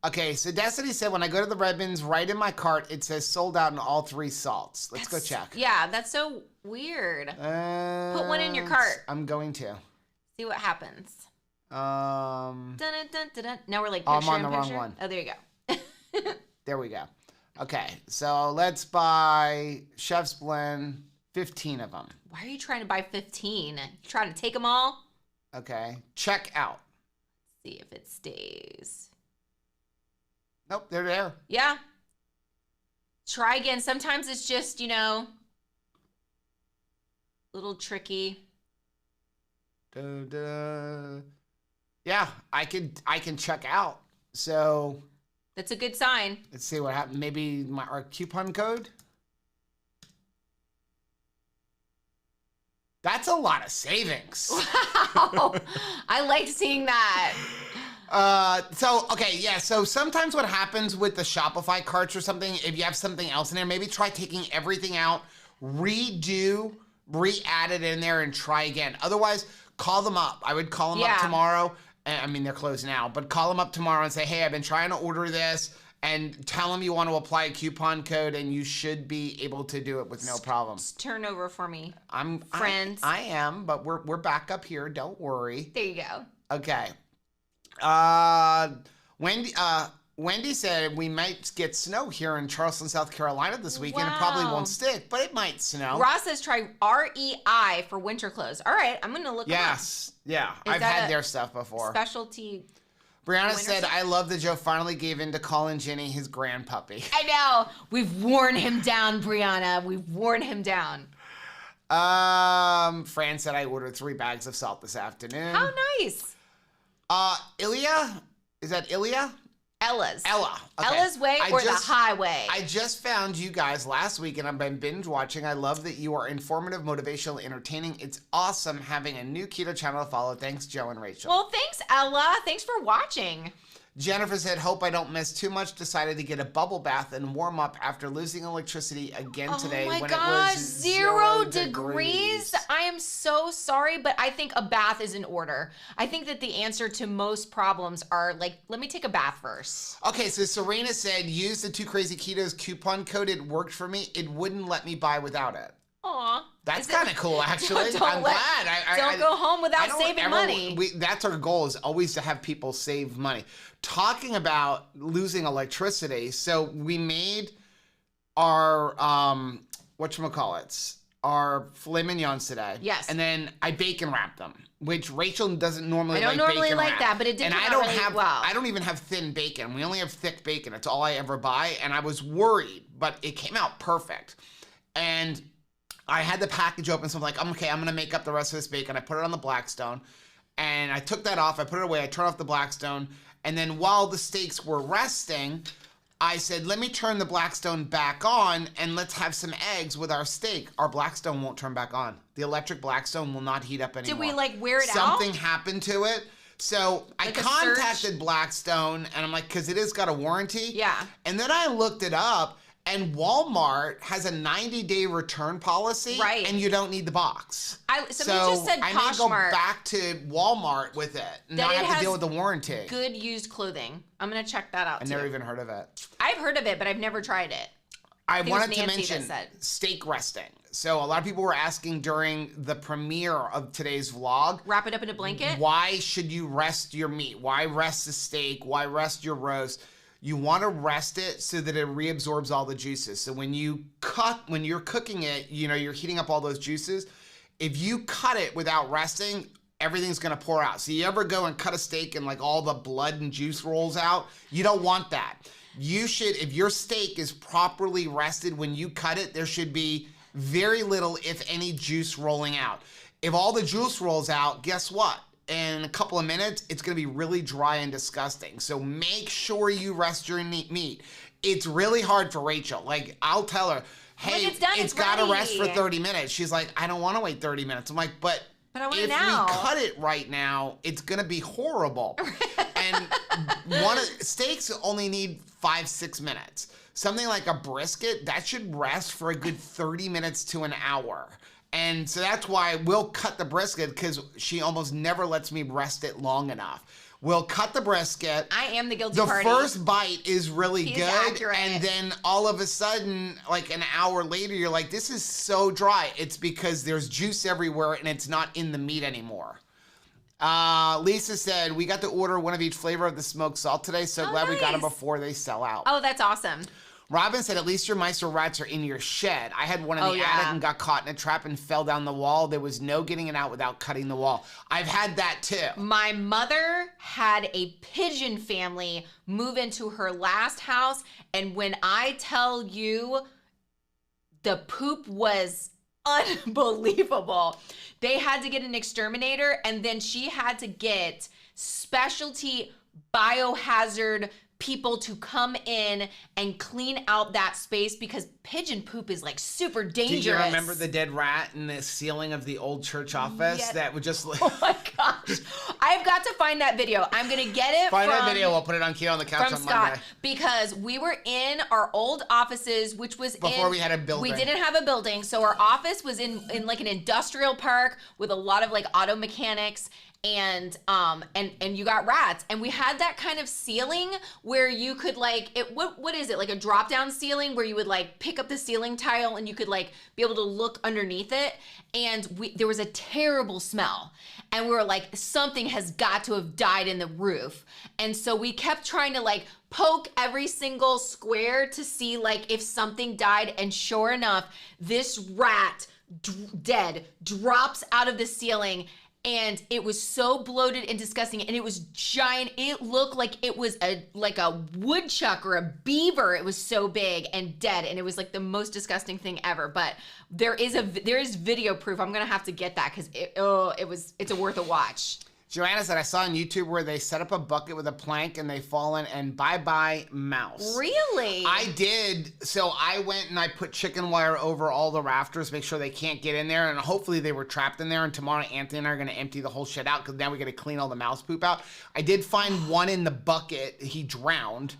Okay, so Destiny said, when I go to the Redmonds, right in my cart, it says sold out in all 3 salts. Let's go check. Yeah, that's so weird. Put one in your cart. I'm going to. See what happens. Dun, dun, dun, dun, dun. Now we're like I'm on the wrong one. Oh, there you go. There we go. Okay, so let's buy Chef's Blend, 15 of them. Why are you trying to buy 15? You trying to take them all? Okay, check out. See if it stays. Nope, they're there. Yeah. Try again. Sometimes it's just, you know, a little tricky. Yeah, I can check out. So that's a good sign. Let's see what happens. Maybe our coupon code. That's a lot of savings. Wow. I liked seeing that. So sometimes what happens with the Shopify carts or something, if you have something else in there, maybe try taking everything out, re-add it in there and try again. Otherwise, call them up. I would call them up tomorrow. I mean, they're closed now, but call them up tomorrow and say, hey, I've been trying to order this, and tell them you want to apply a coupon code, and you should be able to do it with no problem. Turn over for me. Friends. I am, but we're back up here. Don't worry. There you go. Okay. Wendy said we might get snow here in Charleston, South Carolina this weekend. It probably won't stick, but it might snow. Ross says try REI for winter clothes. All right, I'm going to look them up. Yes. Yeah. I've had their stuff before. Specialty. Brianna said, I love that Joe finally gave in to calling Ginny his grandpuppy. I know. We've worn him down, Brianna. We've worn him down. Fran said, I ordered 3 bags of salt this afternoon. How nice. Ilya? Is that Ilya? Ella's. Ella. Okay. Ella's Way or the highway? I just found you guys last week and I've been binge watching. I love that you are informative, motivational, entertaining. It's awesome having a new keto channel to follow. Thanks, Joe and Rachel. Well, thanks, Ella. Thanks for watching. Jennifer said, hope I don't miss too much. Decided to get a bubble bath and warm up after losing electricity again today when it was 0 degrees. I am so sorry, but I think a bath is in order. I think that the answer to most problems are like, let me take a bath first. Okay, so Serena said, use the 2 Crazy Ketos coupon code. It worked for me. It wouldn't let me buy without it. Aw. That's kind of cool, actually. I'm glad. Don't go home without saving money. That's our goal, is always to have people save money. Talking about losing electricity, so we made our, whatchamacallits, our filet mignons today. Yes. And then I bacon wrapped them, which Rachel doesn't normally like. I don't normally like that, but it did come out really well. I don't even have thin bacon. We only have thick bacon. It's all I ever buy. And I was worried, but it came out perfect. And I had the package open, so I'm like, okay, I'm going to make up the rest of this bacon. I put it on the Blackstone, and I took that off. I put it away. I turned off the Blackstone, and then while the steaks were resting, I said, let me turn the Blackstone back on, and let's have some eggs with our steak. Our Blackstone won't turn back on. The electric Blackstone will not heat up anymore. Did we, like, wear it out? Something happened to it. So I contacted Blackstone, and I'm like, because it has got a warranty. Yeah. And then I looked it up. And Walmart has a 90-day return policy, right? And you don't need the box. Somebody just said I may go Poshmark back to Walmart with it and not have to deal with the warranty. Good used clothing. I'm gonna check that out. I've never even heard of it. I've heard of it, but I've never tried it. I wanted to mention steak resting. So a lot of people were asking during the premiere of today's vlog. Wrap it up in a blanket. Why should you rest your meat? Why rest the steak? Why rest your roast? You want to rest it so that it reabsorbs all the juices. So when you're cooking it, you're heating up all those juices. If you cut it without resting, everything's gonna pour out. So you ever go and cut a steak and like all the blood and juice rolls out? You don't want that. You should, if your steak is properly rested when you cut it, there should be very little, if any, juice rolling out. If all the juice rolls out, guess what? In a couple of minutes, it's gonna be really dry and disgusting. So make sure you rest your meat. It's really hard for Rachel. Like, I'll tell her, hey, it's gotta rest for 30 minutes. She's like, I don't wanna wait 30 minutes. I'm like, but I want if it now. we cut it right now, it's gonna be horrible. And steaks only need 5-6 minutes. Something like a brisket, that should rest for a good 30 minutes to an hour. And so that's why we'll cut the brisket, because she almost never lets me rest it long enough. We'll cut the brisket. I am the guilty party. party. The first bite is really He's good. accurate. And then all of a sudden, like an hour later, you're like, this is so dry. It's because there's juice everywhere and it's not in the meat anymore. Lisa said, we got to order one of each flavor of the smoked salt today. So glad we got them before they sell out. Oh, that's awesome. Robin said, at least your mice or rats are in your shed. I had one in the attic and got caught in a trap and fell down the wall. There was no getting it out without cutting the wall. I've had that too. My mother had a pigeon family move into her last house. And when I tell you, the poop was unbelievable. They had to get an exterminator, and then she had to get specialty biohazard people to come in and clean out that space, because pigeon poop is like super dangerous. Do you remember the dead rat in the ceiling of the old church office? Yes. That would just Oh my gosh. I've got to find that video. I'm going to get it Find that video. We'll put it on Keto on the Couch from on Scott, Monday. because we were in our old offices, which was before we had a building. We didn't have a building, so our office was in like an industrial park with a lot of like auto mechanics. And you got rats, and we had that kind of ceiling where you could like what is it, like a drop down ceiling where you would like pick up the ceiling tile and you could like be able to look underneath it, and there was a terrible smell, and we were like, something has got to have died in the roof. And so we kept trying to like poke every single square to see like if something died, and sure enough, this rat dead drops out of the ceiling. And it was so bloated and disgusting, and it was giant. It looked like it was like a woodchuck or a beaver. It was so big and dead, and it was like the most disgusting thing ever. But there is video proof. I'm gonna have to get that, because it's worth a watch. Joanna said, I saw on YouTube where they set up a bucket with a plank and they fall in, and bye-bye mouse. Really? I did. So I went and I put chicken wire over all the rafters, make sure they can't get in there, and hopefully they were trapped in there. And tomorrow Anthony and I are going to empty the whole shit out, because now we got to clean all the mouse poop out. I did find one in the bucket. He drowned.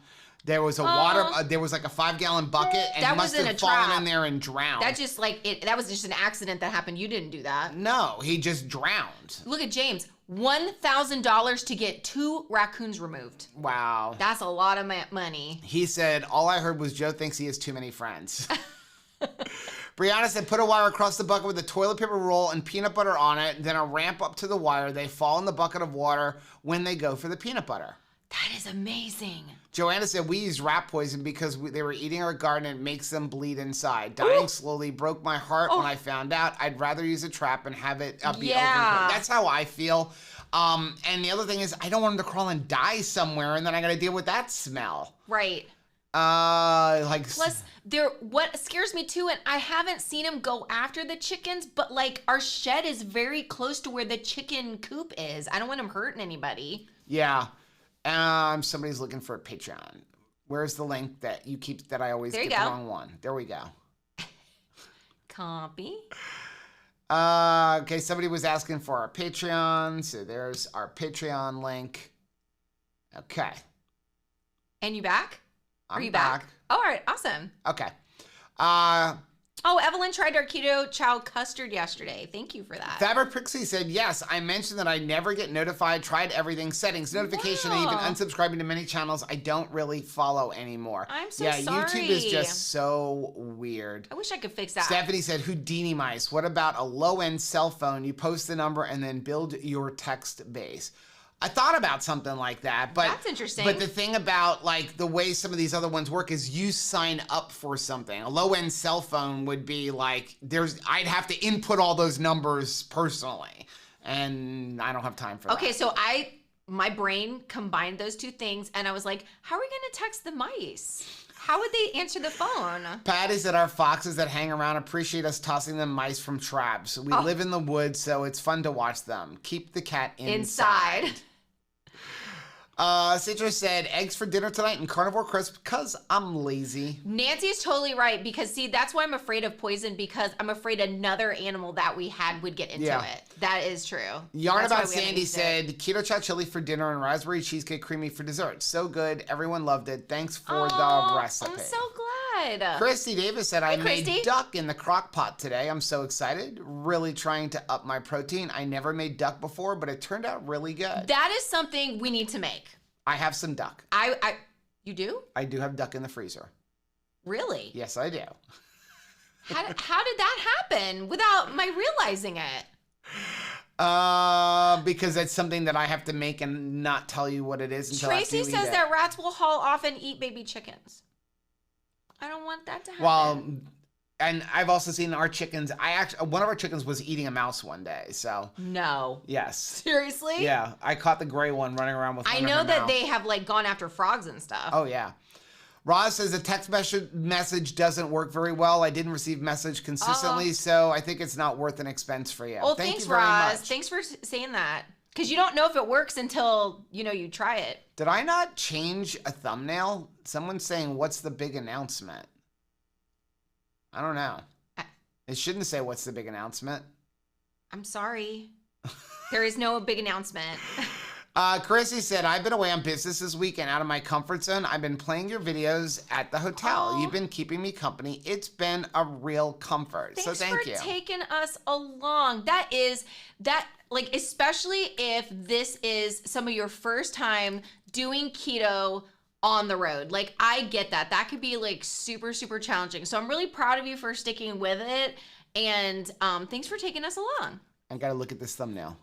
There was a there was like a 5-gallon bucket, and he must have fallen in there and drowned. That just like that was just an accident that happened. You didn't do that. No, he just drowned. Look at James. $1,000 to get 2 raccoons removed. Wow. That's a lot of money. He said, all I heard was Joe thinks he has too many friends. Brianna said, put a wire across the bucket with a toilet paper roll and peanut butter on it, then a ramp up to the wire. They fall in the bucket of water when they go for the peanut butter. That is amazing. Joanna said, we used rat poison because they were eating our garden and it makes them bleed inside. Dying slowly broke my heart when I found out. I'd rather use a trap and have it be open. That's how I feel. And the other thing is, I don't want them to crawl and die somewhere, and then I got to deal with that smell. Right. Plus, what scares me too, and I haven't seen him go after the chickens, but like our shed is very close to where the chicken coop is. I don't want him hurting anybody. Yeah. Somebody's looking for a Patreon. Where's the link that you keep that I always get the wrong one? There we go. Copy. Okay, somebody was asking for our Patreon, so there's our Patreon link. Okay. And you back? Are you back? Oh, all right, awesome. Okay. Oh, Evelyn tried our keto chow custard yesterday. Thank you for that. Fabric Pixie said, yes, I mentioned that I never get notified, tried everything, settings, notification, and even unsubscribing to many channels I don't really follow anymore. I'm so sorry. YouTube is just so weird. I wish I could fix that. Stephanie said, Houdini mice. What about a low-end cell phone? You post the number and then build your text base. I thought about something like that, but that's interesting. But the thing about like the way some of these other ones work is you sign up for something. A low-end cell phone would be like I'd have to input all those numbers personally. and I don't have time for that. Okay, so my brain combined those two things, and I was like, how are we going to text the mice? How would they answer the phone? Patty said our foxes that hang around appreciate us tossing them mice from traps. We live in the woods, so it's fun to watch them. Keep the cat inside. Citrus said, eggs for dinner tonight and carnivore crisp because I'm lazy. Nancy's totally right, because see, that's why I'm afraid of poison, because I'm afraid another animal that we had would get into it. That is true. Yarn That's About why we haven't Sandy used said, keto chow chili for dinner and raspberry cheesecake creamy for dessert. So good. Everyone loved it. Thanks for the recipe. I'm so glad. Christy Davis said, I made Christy. duck in the crock pot today. I'm so excited. Really trying to up my protein. I never made duck before, but it turned out really good. That is something we need to make. I have some duck. You do? I do have duck in the freezer. Really? Yes, I do. How did that happen without my realizing it? Because that's something that I have to make and not tell you what it is until Tracy after you eat says it. that rats will haul off and eat baby chickens. I don't want that to happen. Well, and I've also seen our chickens. One of our chickens was eating a mouse one day. So no. yes. Seriously? Yeah, I caught the gray one running around with. I know that they have like gone after frogs and stuff. Oh yeah. Roz says the text message doesn't work very well. I didn't receive message consistently, so I think it's not worth an expense for you. Well, Thank thanks, you very Roz. much. Thanks for saying that. Because you don't know if it works until you try it. Did I not change a thumbnail? Someone's saying, "What's the big announcement?" I don't know. It shouldn't say what's the big announcement. I'm sorry. There is no big announcement. Chrissy said, I've been away on business this week and out of my comfort zone. I've been playing your videos at the hotel. Oh. You've been keeping me company. It's been a real comfort. Thanks so thank you. for taking us along. Like, especially if this is some of your first time doing keto on the road. Like, I get that. That could be like super, super challenging. So I'm really proud of you for sticking with it. And thanks for taking us along. I got to look at this thumbnail.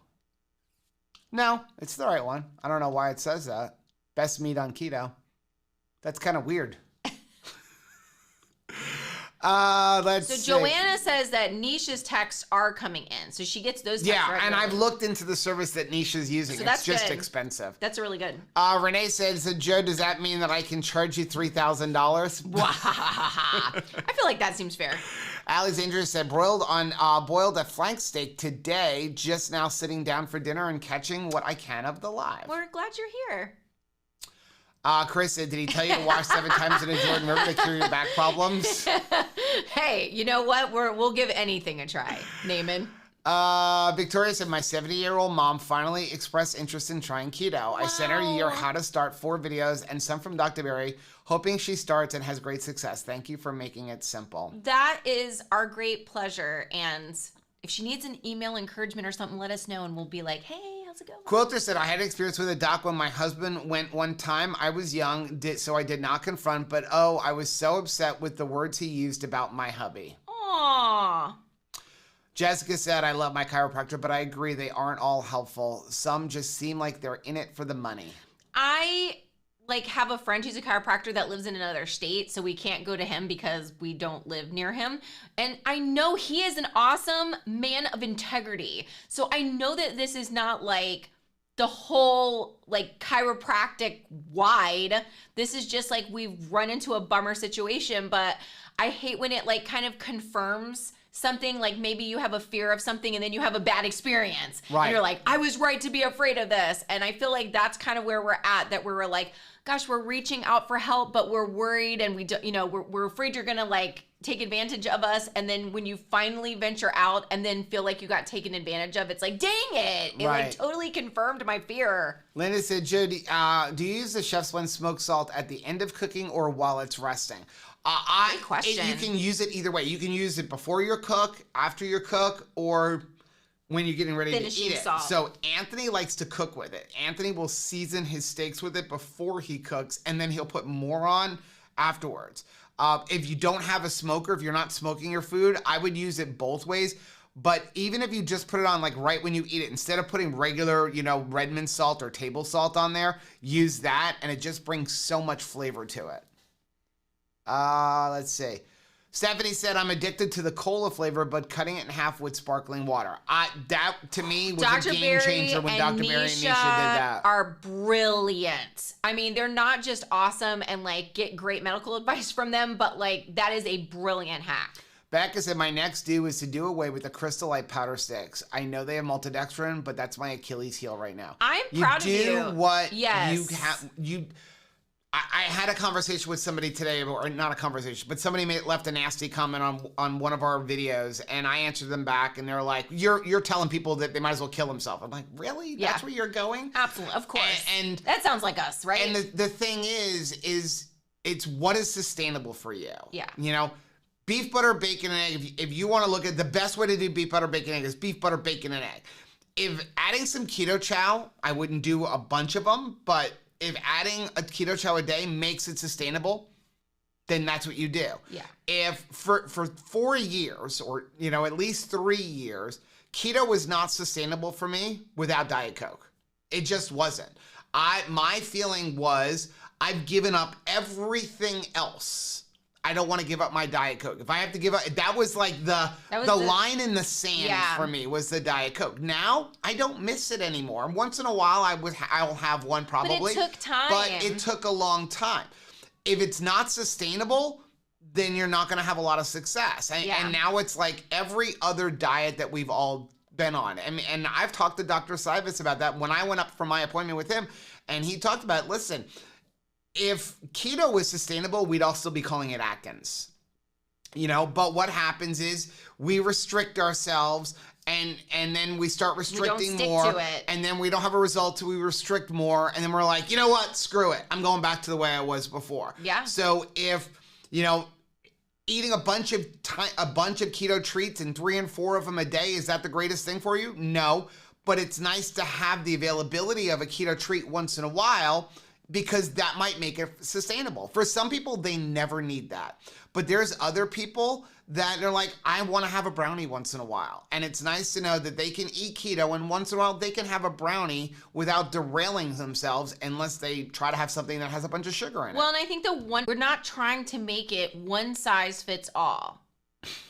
No, it's the right one. I don't know why it says that. Best meat on keto. That's kind of weird. Let's see. Joanna says that Nisha's texts are coming in. So she gets those texts regularly. And I've looked into the service that Nisha's using. So it's just good. expensive. That's really good. Renee says, Joe, does that mean that I can charge you $3,000? I feel like that seems fair. Alexandra said, boiled a flank steak today, just now sitting down for dinner and catching what I can of the live. We're glad you're here. Chris said, did he tell you to wash 7 times in a Jordan River to cure your back problems? Hey, you know what? We'll give anything a try, Naaman. Victoria said, my 70-year-old mom finally expressed interest in trying keto. Wow. I sent her your how to start 4 videos and some from Dr. Berry, hoping she starts and has great success. Thank you for making it simple. That is our great pleasure. And if she needs an email encouragement or something, let us know and we'll be like, hey, how's it going? Quilter said, I had experience with a doc when my husband went one time. I was young, so I did not confront, but I was so upset with the words he used about my hubby. Aww. Jessica said, I love my chiropractor, but I agree they aren't all helpful. Some just seem like they're in it for the money. I have a friend who's a chiropractor that lives in another state, so we can't go to him because we don't live near him. And I know he is an awesome man of integrity. So I know that this is not like the whole chiropractic wide. This is just like we've run into a bummer situation, but I hate when it kind of confirms something, like maybe you have a fear of something and then you have a bad experience. Right. And you're like, I was right to be afraid of this. And I feel like that's kind of where we're at, that we're like, gosh, we're reaching out for help, but we're worried and we're afraid you're gonna take advantage of us. And then when you finally venture out and then feel like you got taken advantage of, it's like, dang it. It totally confirmed my fear. Linda said, Joe, do you use the Chef's Blend smoked salt at the end of cooking or while it's resting? Good question. You can use it either way. You can use it before you cook, after you cook, or when you're getting ready Finishing to eat salt. it. So Anthony likes to cook with it. Anthony will season his steaks with it before he cooks, and then he'll put more on afterwards. If you don't have a smoker, if you're not smoking your food, I would use it both ways. But even if you just put it on right when you eat it, instead of putting regular, Redmond salt or table salt on there, use that, and it just brings so much flavor to it. Let's see. Stephanie said, I'm addicted to the cola flavor, but cutting it in half with sparkling water. That, to me, was Dr. a game changer when Dr. Barry and Nisha did that. Are brilliant. I mean, they're not just awesome and like get great medical advice from them, but like that is a brilliant hack. Becca said, my next do is to do away with the Crystal Light powder sticks. I know they have maltodextrin, but that's my Achilles heel right now. I'm proud of you. Do what yes. you have. I had a conversation with somebody today, or not a conversation, but somebody left a nasty comment on one of our videos, and I answered them back, and they're like, "You're telling people that they might as well kill themselves." I'm like, "Really? Yeah. That's where you're going?" Absolutely, of course. And that sounds like us, right? And the thing is it's what is sustainable for you. Yeah. You know, beef, butter, bacon, and egg. If you want to look at the best way to do beef, butter, bacon, egg is beef, butter, bacon, and egg. If adding some keto chow, I wouldn't do a bunch of them, but if adding a keto chow a day makes it sustainable, then that's what you do. Yeah. If for 4 years, or at least 3 years, keto was not sustainable for me without Diet Coke. It just wasn't. My feeling was I've given up everything else. I don't want to give up my Diet Coke. If I have to give up, that was like the line in the sand for me was the Diet Coke. Now I don't miss it anymore. Once in a while I'll have one probably. But it took time. But it took a long time. If it's not sustainable, then you're not going to have a lot of success. And now it's like every other diet that we've all been on. And I've talked to Dr. Sivas about that when I went up for my appointment with him, and he talked about, listen, if keto was sustainable, we'd all still be calling it Atkins. But what happens is we restrict ourselves and then we start restricting more, and then we don't have a result, so we restrict more, and then we're like, you know what, screw it, I'm going back to the way I was before. Yeah. So if eating a bunch of keto treats and 3 and 4 of them a day, is that the greatest thing for you? No, but it's nice to have the availability of a keto treat once in a while, because that might make it sustainable. For some people, they never need that. But there's other people that are like, I want to have a brownie once in a while. And it's nice to know that they can eat keto, and once in a while they can have a brownie without derailing themselves, unless they try to have something that has a bunch of sugar in it. Well, and I think we're not trying to make it one size fits all.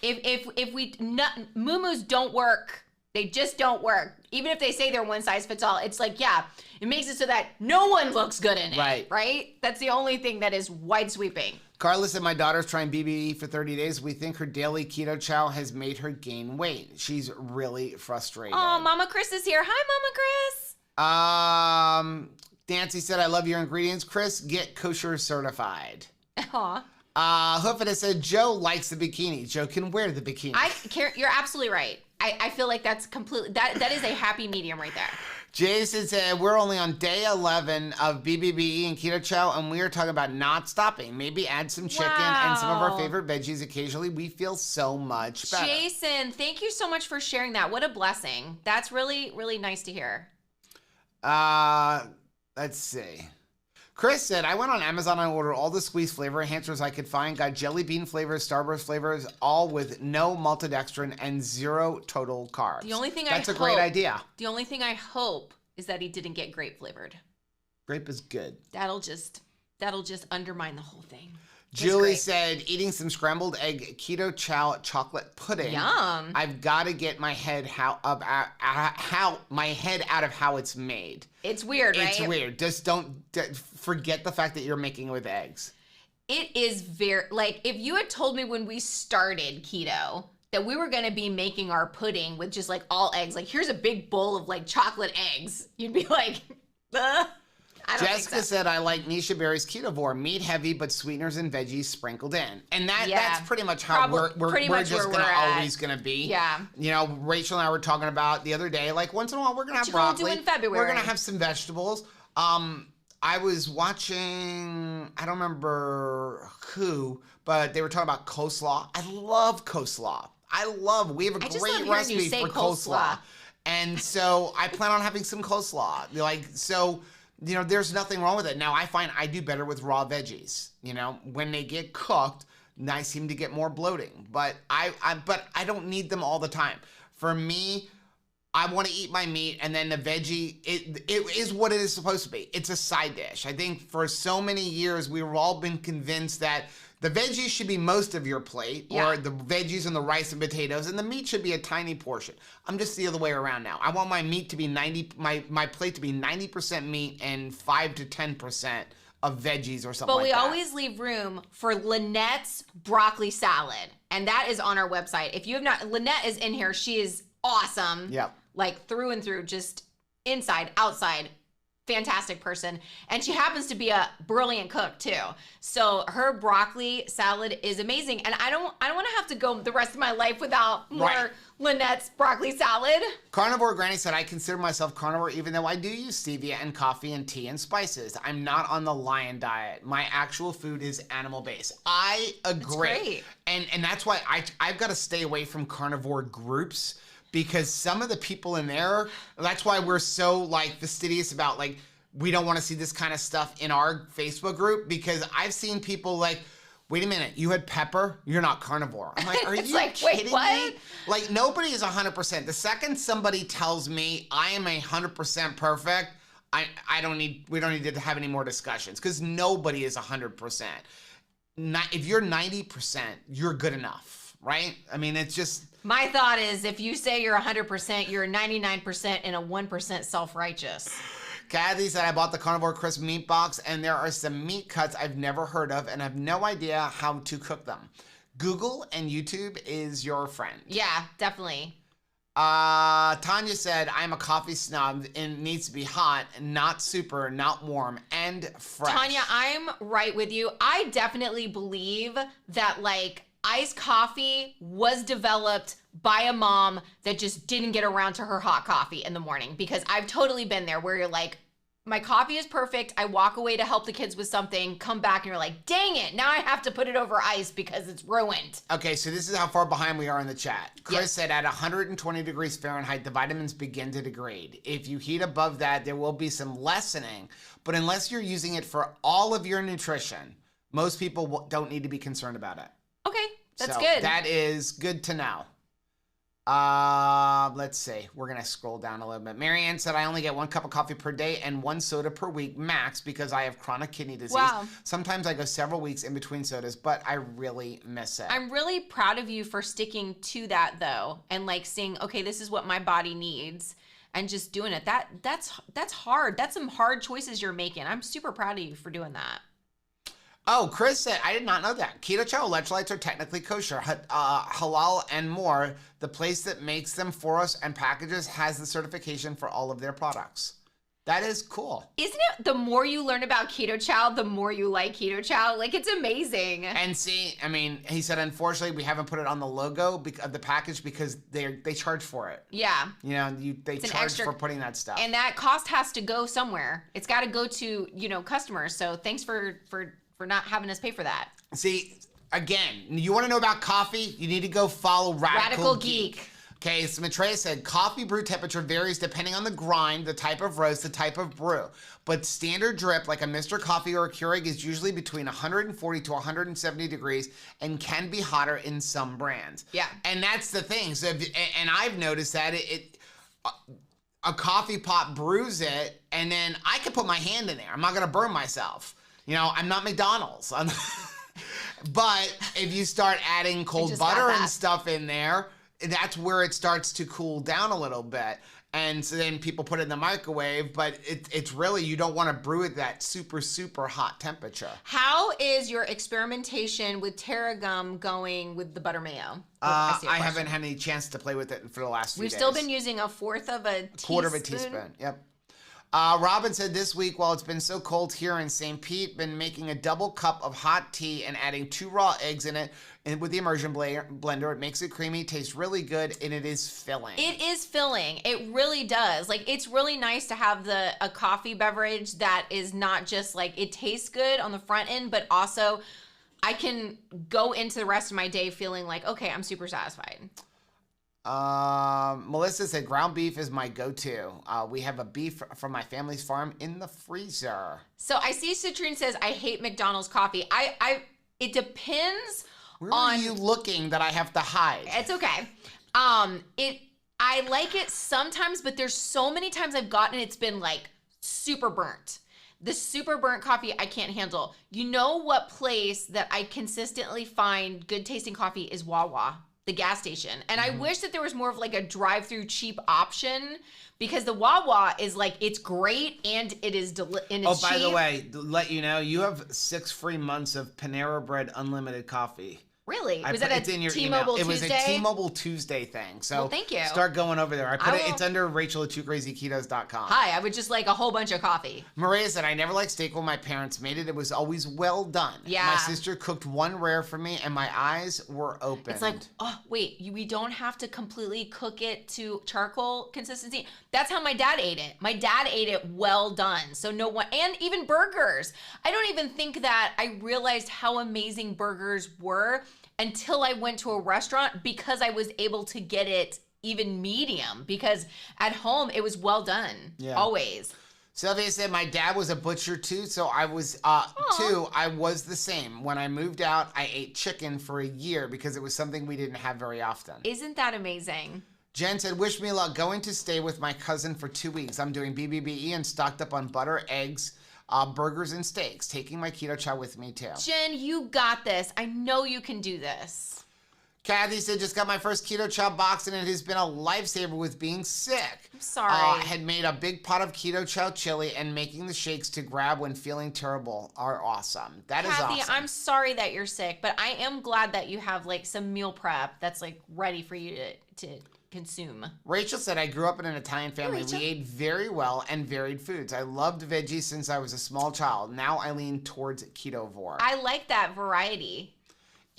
Moo-moos don't work. They just don't work. Even if they say they're one size fits all, it's like, it makes it so that no one looks good in it. Right? That's the only thing that is wide sweeping. Carla said, my daughter's trying BBE for 30 days. We think her daily keto chow has made her gain weight. She's really frustrated. Oh, Mama Chris is here. Hi, Mama Chris. Nancy said, I love your ingredients. Chris, get kosher certified. Aw. Hoofita said, Joe likes the bikini. Joe can wear the bikini. You're absolutely right. I feel like that's completely, that is a happy medium right there. Jason said, we're only on day 11 of BBBE and Keto Chow, and we are talking about not stopping. Maybe add some chicken and some of our favorite veggies occasionally. We feel so much better. Jason, thank you so much for sharing that. What a blessing. That's really, really nice to hear. Let's see. Chris said, I went on Amazon and ordered all the squeeze flavor enhancers I could find. Got jelly bean flavors, Starburst flavors, all with no maltodextrin and 0 total carbs. The only thing That's a great idea. The only thing I hope is that he didn't get grape flavored. Grape is good. That'll just undermine the whole thing. Julie said, eating some scrambled egg keto chow chocolate pudding. Yum. I've got to get my head out of how it's made. It's weird, right? It's weird. Just don't forget the fact that you're making it with eggs. It is very, like, if you had told me when we started keto that we were going to be making our pudding with just like all eggs, like here's a big bowl of like chocolate eggs, you'd be like, Jessica said, I like Nisha Berry's Ketovore, meat heavy, but sweeteners and veggies sprinkled in. And that's pretty much how we're just going to always going to be. Yeah. Rachel and I were talking about the other day, like once in a while we're going to have broccoli. Do in February. We're going to have some vegetables. I was watching, I don't remember who, but they were talking about coleslaw. I love coleslaw. We have a great recipe for coleslaw. And so I plan on having some coleslaw. There's nothing wrong with it. Now, I find I do better with raw veggies. When they get cooked, I seem to get more bloating. But I don't need them all the time. For me, I want to eat my meat, and then the veggie, it is what it is supposed to be. It's a side dish. I think for so many years, we've all been convinced that the veggies should be most of your plate, or the veggies and the rice and potatoes, and the meat should be a tiny portion. I'm just the other way around now. I want my meat to be my plate to be 90% meat and 5 to 10% of veggies or something like that. But we always leave room for Lynette's broccoli salad, and that is on our website. If you have not, Lynette is in here. She is awesome. Yep. Like through and through, just inside, outside. Fantastic person, and she happens to be a brilliant cook too. So her broccoli salad is amazing, and I don't want to have to go the rest of my life without more Lynette's broccoli salad. Carnivore Granny said, I consider myself carnivore even though I do use stevia and coffee and tea and spices. I'm not on the lion diet. My actual food is animal based. I agree. That's great. And that's why I've got to stay away from carnivore groups. Because some of the people in there, that's why we're so like fastidious about like, we don't want to see this kind of stuff in our Facebook group, because I've seen people like, wait a minute, you had pepper? You're not carnivore. I'm like, are you kidding me? Like, nobody is 100%. The second somebody tells me I am 100% perfect, we don't need to have any more discussions, because nobody is 100%. If you're 90%, you're good enough, right? I mean, it's just... My thought is, if you say you're 100%, you're 99% and a 1% self-righteous. Kathy said, I bought the Carnivore Crisp meat box, and there are some meat cuts I've never heard of, and I have no idea how to cook them. Google and YouTube is your friend. Yeah, definitely. Tanya said, I'm a coffee snob and it needs to be hot, not super, not warm, and fresh. Tanya, I'm right with you. I definitely believe that, like, iced coffee was developed by a mom that just didn't get around to her hot coffee in the morning, because I've totally been there where you're like, my coffee is perfect. I walk away to help the kids with something, come back and you're like, dang it, now I have to put it over ice because it's ruined. Okay, so this is how far behind we are in the chat. Chris said at 120 degrees Fahrenheit, the vitamins begin to degrade. If you heat above that, there will be some lessening, but unless you're using it for all of your nutrition, most people don't need to be concerned about it. Okay, that's good. That is good to know. Let's see. We're going to scroll down a little bit. Marianne said, I only get 1 cup of coffee per day and 1 soda per week max because I have chronic kidney disease. Wow. Sometimes I go several weeks in between sodas, but I really miss it. I'm really proud of you for sticking to that, though, and like saying, okay, this is what my body needs, and just doing it. That's hard. That's some hard choices you're making. I'm super proud of you for doing that. Oh, Chris said, I did not know that. Keto Chow electrolytes are technically kosher, halal, and more. The place that makes them for us and packages has the certification for all of their products. That is cool. Isn't it the more you learn about Keto Chow, the more you like Keto Chow? Like, it's amazing. And see, I mean, he said, unfortunately, we haven't put it on the logo of the package because they charge for it. Yeah. You know, they charge for putting that stuff. And that cost has to go somewhere. It's got to go to, customers. So thanks for not having us pay for that. See, again, you want to know about coffee? You need to go follow Radical Geek. Okay, so Maitreya said, coffee brew temperature varies depending on the grind, the type of roast, the type of brew. But standard drip, like a Mr. Coffee or a Keurig, is usually between 140 to 170 degrees and can be hotter in some brands. Yeah. And that's the thing. So, and I've noticed that a coffee pot brews it, and then I could put my hand in there. I'm not going to burn myself. I'm not McDonald's. But if you start adding cold butter and stuff in there, that's where it starts to cool down a little bit. And so then people put it in the microwave, but it's really, you don't want to brew it that super, super hot temperature. How is your experimentation with Terragum going with the butter mayo? I haven't had any chance to play with it for the last few days. We've still been using a quarter of a teaspoon. Yep. Robin said this week, while it's been so cold here in St. Pete, been making a double cup of hot tea and adding 2 raw eggs in it and with the immersion blender. It makes it creamy, tastes really good, and it is filling. It is filling. It really does. Like, it's really nice to have a coffee beverage that is not just like, it tastes good on the front end, but also I can go into the rest of my day feeling like, okay, I'm super satisfied. Melissa said ground beef is my go-to. We have a beef from my family's farm in the freezer. So I see Citrine says, I hate McDonald's coffee. It depends Where are you looking that I have to hide? It's okay. I I like it sometimes, but there's so many times I've gotten it's been like super burnt. The super burnt coffee I can't handle. You know what place that I consistently find good tasting coffee is Wawa, the gas station. And I wish that there was more of like a drive-through cheap option, because the Wawa is like, it's great and it is and it's by cheap. the way, to let you know, you have 6 free months of Panera Bread unlimited coffee. Really? Was that a T-Mobile Tuesday? It was a T-Mobile Tuesday thing. So well, thank you. Start going over there. It's under Rachel@2crazyketos.com. Hi, I would just like a whole bunch of coffee. Maria said, I never liked steak when my parents made it. It was always well done. Yeah. My sister cooked one rare for me and my eyes were open. It's like, oh, wait, we don't have to completely cook it to charcoal consistency. That's how my dad ate it. My dad ate it well done. So no one, and even burgers. I don't even think that I realized how amazing burgers were until I went to a restaurant, because I was able to get it even medium, because at home it was well done. Yeah. Always. Sylvia said, my dad was a butcher too, so I was I was the same. When I moved out, I ate chicken for a year because it was something we didn't have very often. Isn't that amazing? Jen said, wish me luck going to stay with my cousin for 2 weeks. I'm doing BBBE and stocked up on butter, eggs, burgers, and steaks. Taking my keto chow with me too. Jen, you got this. I know you can do this. Kathy said, just got my first keto chow box and it has been a lifesaver with being sick. I'm sorry. Had made a big pot of keto chow chili and making the shakes to grab when feeling terrible are awesome. That is awesome. Kathy, I'm sorry that you're sick, but I am glad that you have like some meal prep that's like ready for you to consume. Rachel said, I grew up in an Italian family. Hey, we ate very well and varied foods. I loved veggies since I was a small child. Now I lean towards ketovore. I like that variety.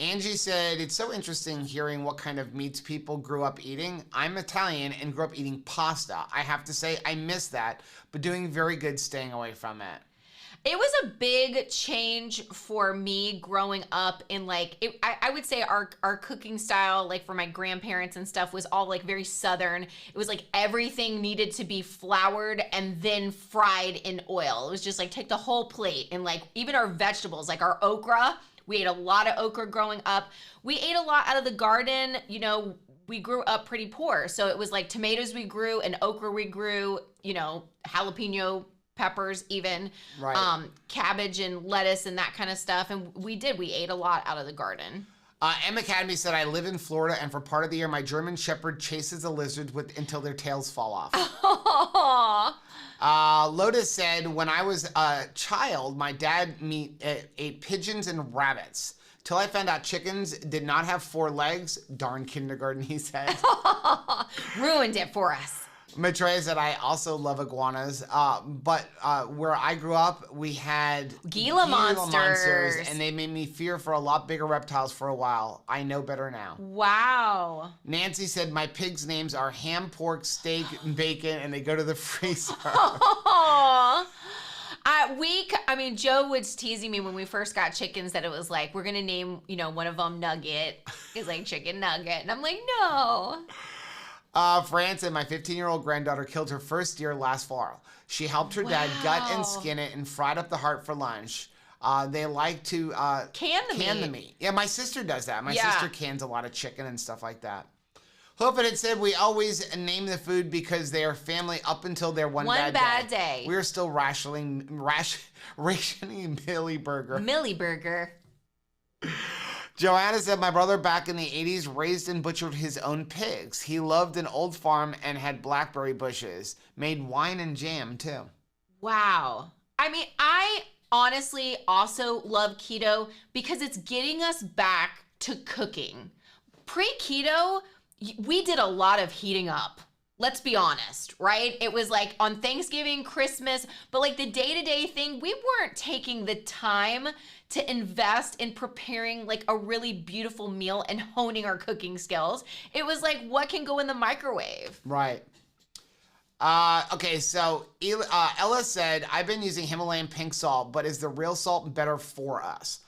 Angie said, it's so interesting hearing what kind of meats people grew up eating. I'm Italian and grew up eating pasta. I have to say I miss that, but doing very good staying away from it. It was a big change for me growing up in like, I would say our cooking style, like for my grandparents and stuff, was all like very Southern. It was like everything needed to be floured and then fried in oil. It was just like take the whole plate, and like even our vegetables, like our okra, we ate a lot of okra growing up. We ate a lot out of the garden. You know, we grew up pretty poor. So it was like tomatoes we grew and okra we grew, you know, jalapeno peppers even, right. Cabbage and lettuce and that kind of stuff. And we ate a lot out of the garden. M Academy said, I live in Florida and for part of the year, my German Shepherd chases the lizards until their tails fall off. Lotus said, when I was a child, my dad ate pigeons and rabbits. Till I found out chickens did not have 4 legs. Darn kindergarten, he said. Ruined it for us. Maitreya said, I also love iguanas, but where I grew up, we had Gila monsters, and they made me fear for a lot bigger reptiles for a while. I know better now. Wow. Nancy said, my pigs' names are ham, pork, steak, and bacon, and they go to the freezer. Joe was teasing me when we first got chickens that it was like, we're going to name, you know, one of them Nugget. It's like chicken nugget. And I'm like, no. Fran said, my 15-year-old granddaughter killed her first deer last fall. She helped her dad gut and skin it and fried up the heart for lunch. They like to can the meat. Yeah, my sister does that. My sister cans a lot of chicken and stuff like that. Hoofit had said, we always name the food because they are family up until their one bad day. We are still rationing Millie Burger. Millie Burger. Joanna said, my brother back in the 80s raised and butchered his own pigs. He loved an old farm and had blackberry bushes. Made wine and jam, too. Wow. I mean, I honestly also love keto because it's getting us back to cooking. Pre-keto, we did a lot of heating up. Let's be honest, right? It was like on Thanksgiving, Christmas, but like the day-to-day thing, we weren't taking the time to invest in preparing like a really beautiful meal and honing our cooking skills. It was like, what can go in the microwave? Right. Okay, so Ella said, I've been using Himalayan pink salt, but is the real salt better for us?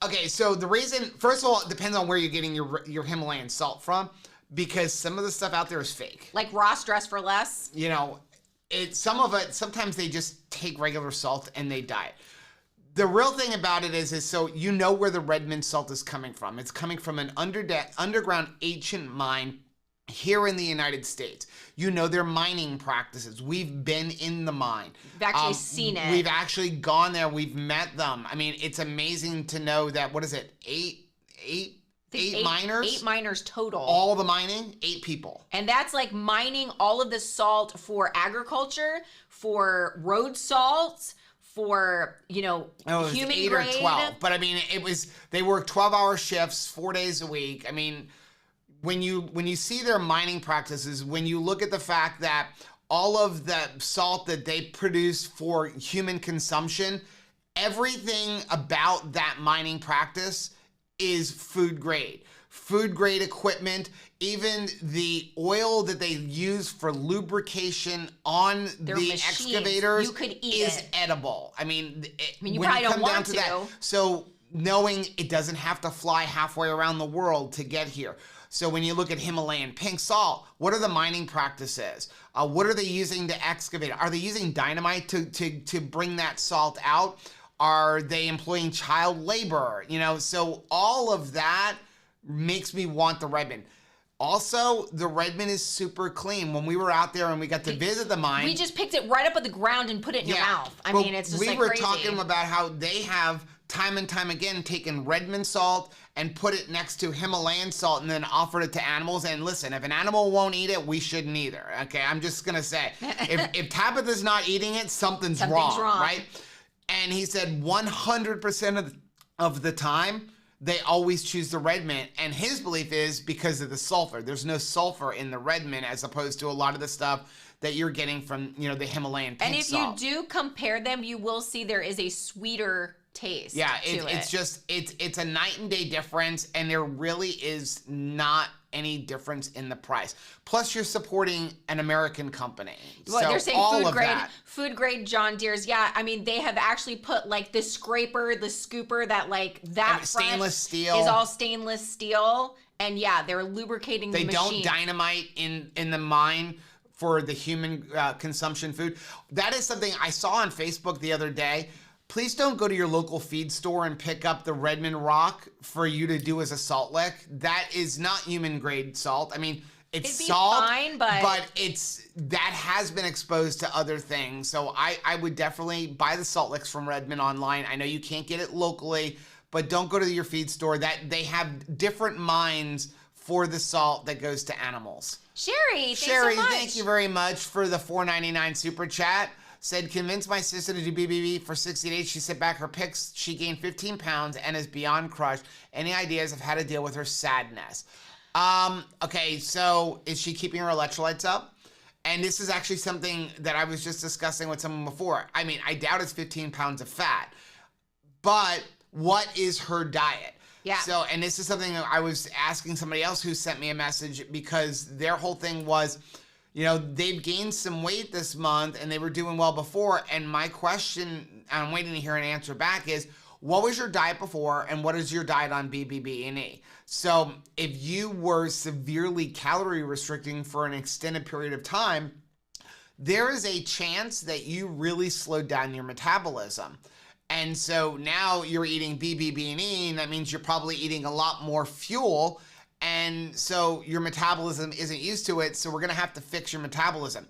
Okay, so the reason, first of all, it depends on where you're getting your Himalayan salt from, because some of the stuff out there is fake. Like Ross Dress for Less? You know, some of it, sometimes they just take regular salt and they dye it. The real thing about it is so you know where the red mint salt is coming from. It's coming from an underground ancient mine here in the United States. You know their mining practices. We've been in the mine. We've actually seen it. We've actually gone there. We've met them. I mean, it's amazing to know that, what is it, eight miners? 8 miners total. All the mining, 8 people. And that's like mining all of the salt for agriculture, for road salts, for, human eight grade. or 12. But I mean, they work 12-hour shifts, 4 days a week. I mean, when you see their mining practices, when you look at the fact that all of the salt that they produce for human consumption, everything about that mining practice is food grade equipment. Even the oil that they use for lubrication on their the machines, excavators is edible. I mean, you probably don't want to. So knowing it doesn't have to fly halfway around the world to get here. So when you look at Himalayan pink salt, what are the mining practices? What are they using to excavate? Are they using dynamite to bring that salt out? Are they employing child labor? So all of that makes me want the Redmond. Also, the Redmond is super clean. When we were out there and we got to visit the mine, we just picked it right up at the ground and put it in your mouth. I mean, it's just like crazy. We were talking about how they have time and time again taken Redmond salt and put it next to Himalayan salt and then offered it to animals. And listen, if an animal won't eat it, we shouldn't either. Okay, I'm just gonna say, if Tabitha's not eating it, something's wrong, right? And he said 100% of the time, they always choose the Redmond. And his belief is because of the sulfur. There's no sulfur in the Redmond as opposed to a lot of the stuff that you're getting from, the Himalayan pink salt. And if you do compare them, you will see there is a sweeter taste. Yeah, it's a night and day difference, and there really is not any difference in the price. Plus, you're supporting an American company. Well, so they're saying food grade John Deere's. Yeah, I mean, they have actually put like the scraper, the scooper, that stainless steel is all stainless steel, and yeah, they're lubricating the machine. They don't dynamite in the mine for the human consumption food. That is something I saw on Facebook the other day. Please don't go to your local feed store and pick up the Redmond rock for you to do as a salt lick. That is not human grade salt. I mean, it's salt, fine, but that has been exposed to other things. So I would definitely buy the salt licks from Redmond online. I know you can't get it locally, but don't go to your feed store. That they have different mines for the salt that goes to animals. Sherry, so much. Thank you very much for the $4.99 super chat. Said, convince my sister to do BBB for 60 days. She sent back her pics. She gained 15 pounds and is beyond crushed. Any ideas of how to deal with her sadness? Okay, so is she keeping her electrolytes up? And this is actually something that I was just discussing with someone before. I mean, I doubt it's 15 pounds of fat. But what is her diet? Yeah. So, and this is something I was asking somebody else who sent me a message because their whole thing was, they've gained some weight this month and they were doing well before. And my question, I'm waiting to hear an answer back, is what was your diet before and what is your diet on BBB&E? So if you were severely calorie restricting for an extended period of time, there is a chance that you really slowed down your metabolism. And so now you're eating BBB&E, and that means you're probably eating a lot more fuel. And so your metabolism isn't used to it, so we're going to have to fix your metabolism.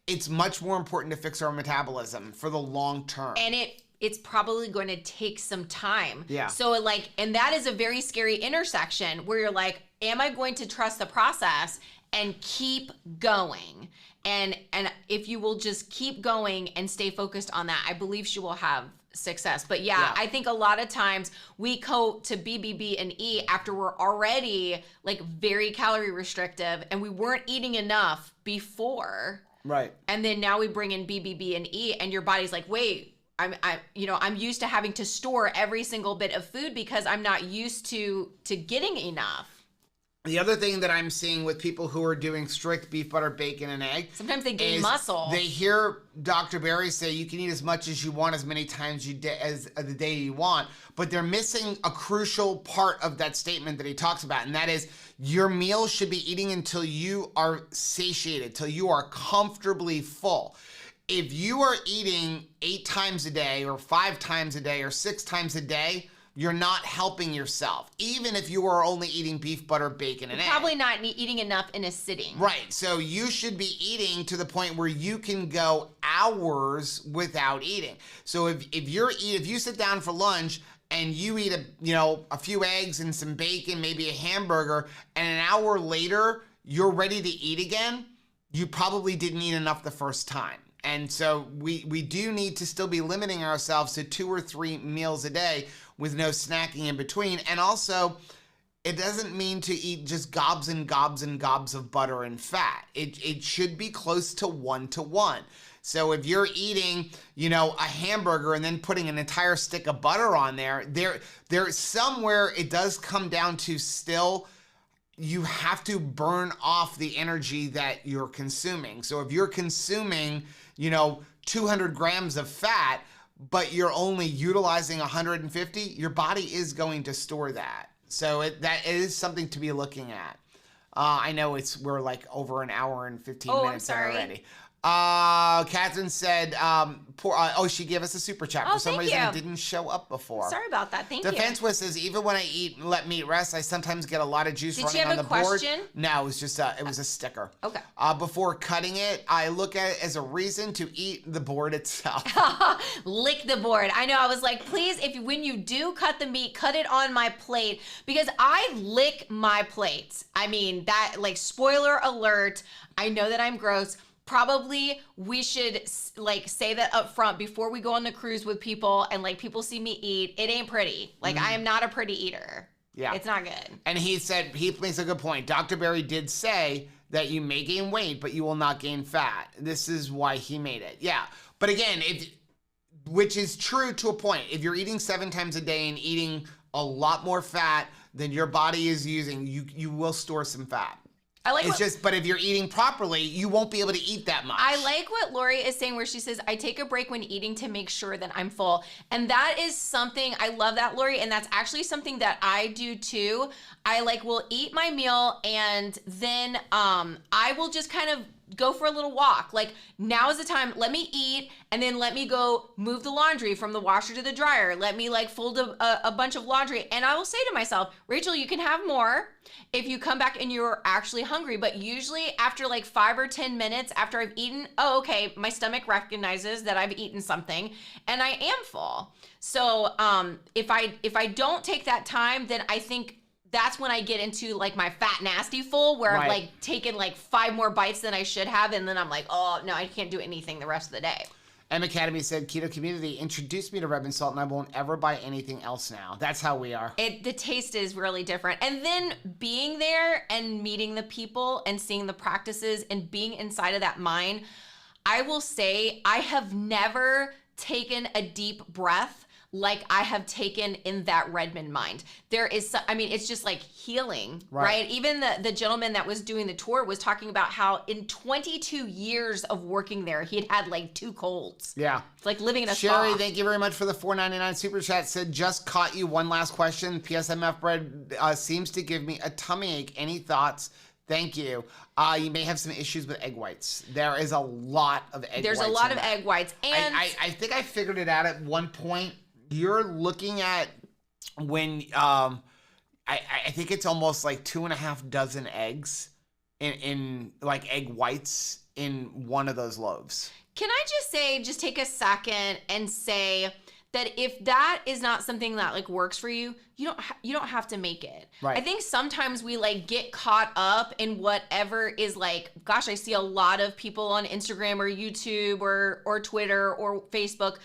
It's much more important to fix our metabolism for the long term. And it's probably going to take some time. Yeah. So and that is a very scary intersection where you're like, am I going to trust the process and keep going? And if you will just keep going and stay focused on that, I believe she will have success. But yeah, I think a lot of times we go to BBB&E after we're already like very calorie restrictive and we weren't eating enough before. Right. And then now we bring in BBB&E and your body's like, wait, I'm used to having to store every single bit of food because I'm not used to getting enough. The other thing that I'm seeing with people who are doing strict beef, butter, bacon, and egg, sometimes they gain muscle. They hear Dr. Berry say you can eat as much as you want, as many times as the day you want, but they're missing a crucial part of that statement that he talks about, and that is your meal should be eating until you are satiated, till you are comfortably full. If you are eating 8 times a day or 5 times a day or 6 times a day, you're not helping yourself, even if you are only eating beef, butter, bacon, and eggs. Probably not eating enough in a sitting. Right. So you should be eating to the point where you can go hours without eating. So if you sit down for lunch and you eat a few eggs and some bacon, maybe a hamburger, and an hour later you're ready to eat again, you probably didn't eat enough the first time. And so we do need to still be limiting ourselves to 2 or 3 meals a day with no snacking in between. And also, it doesn't mean to eat just gobs and gobs and gobs of butter and fat. It should be close to 1-to-1. So if you're eating, a hamburger and then putting an entire stick of butter on there somewhere it does come down to still, you have to burn off the energy that you're consuming. So if you're consuming, 200 grams of fat, but you're only utilizing 150, your body is going to store that. So it is something to be looking at. I know we're like over an hour and 15 minutes already. Catherine said, she gave us a super chat. For some reason, it didn't show up before. Sorry about that. Thank you. Defense West says, even when I eat and let meat rest, I sometimes get a lot of juice running on the board. Did you have a question? No, it was just it was a sticker. Okay. Before cutting it, I look at it as a reason to eat the board itself. Lick the board. I know. I was like, please, when you do cut the meat, cut it on my plate, because I lick my plates. I mean, that, like, spoiler alert, I know that I'm gross. Probably we should say that up front before we go on the cruise with people and people see me eat. It ain't pretty. I am not a pretty eater. Yeah. It's not good. And he makes a good point. Dr. Berry did say that you may gain weight, but you will not gain fat. This is why he made it. Yeah. But again, which is true to a point. If you're eating 7 times a day and eating a lot more fat than your body is using, you will store some fat. But if you're eating properly, you won't be able to eat that much. I like what Lori is saying, where she says, I take a break when eating to make sure that I'm full. And that is something, I love that, Lori. And that's actually something that I do too. I will eat my meal and then I will just kind of go for a little walk. Now is the time, let me eat, and then let me go move the laundry from the washer to the dryer. Let me fold a bunch of laundry. And I will say to myself, Rachel, you can have more if you come back and you're actually hungry. But usually after 5 or 10 minutes after I've eaten, okay, my stomach recognizes that I've eaten something and I am full. So if I don't take that time, then I think that's when I get into my fat nasty full, where I've taken 5 more bites than I should have, and then I'm like, oh no, I can't do anything the rest of the day. M Academy said, Keto Community introduced me to red bean salt and I won't ever buy anything else now. That's how we are. The taste is really different. And then being there and meeting the people and seeing the practices and being inside of that mind, I will say I have never taken a deep breath like I have taken in that Redmond mind. There is, it's just healing, right? Even the gentleman that was doing the tour was talking about how in 22 years of working there, he had 2 colds. Yeah. It's living in a Sherry, spa. thank you very much for the $4.99 super chat. Said, just caught you. One last question. PSMF bread seems to give me a tummy ache. Any thoughts? Thank you. You may have some issues with egg whites. There is a lot of egg whites. There's a lot of egg whites. And I think I figured it out at one point. You're looking at when I think it's almost 2.5 dozen eggs in egg whites in one of those loaves. Can I just take a second and say that if that is not something that works for you, you don't have to make it. Right. I think sometimes we get caught up in whatever is gosh, I see a lot of people on Instagram or YouTube or Twitter or Facebook,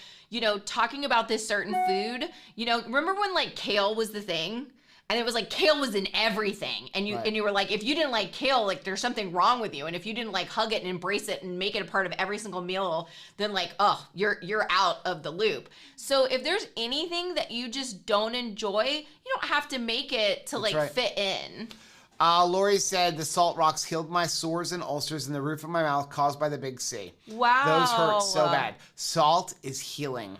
talking about this certain food. Remember when kale was the thing? And it was kale was in everything. And you were if you didn't like kale, there's something wrong with you. And if you didn't hug it and embrace it and make it a part of every single meal, then you're out of the loop. So if there's anything that you just don't enjoy, you don't have to make it to fit in. Lori said, the salt rocks healed my sores and ulcers in the roof of my mouth caused by the big C. Wow. Those hurt so bad. Salt is healing.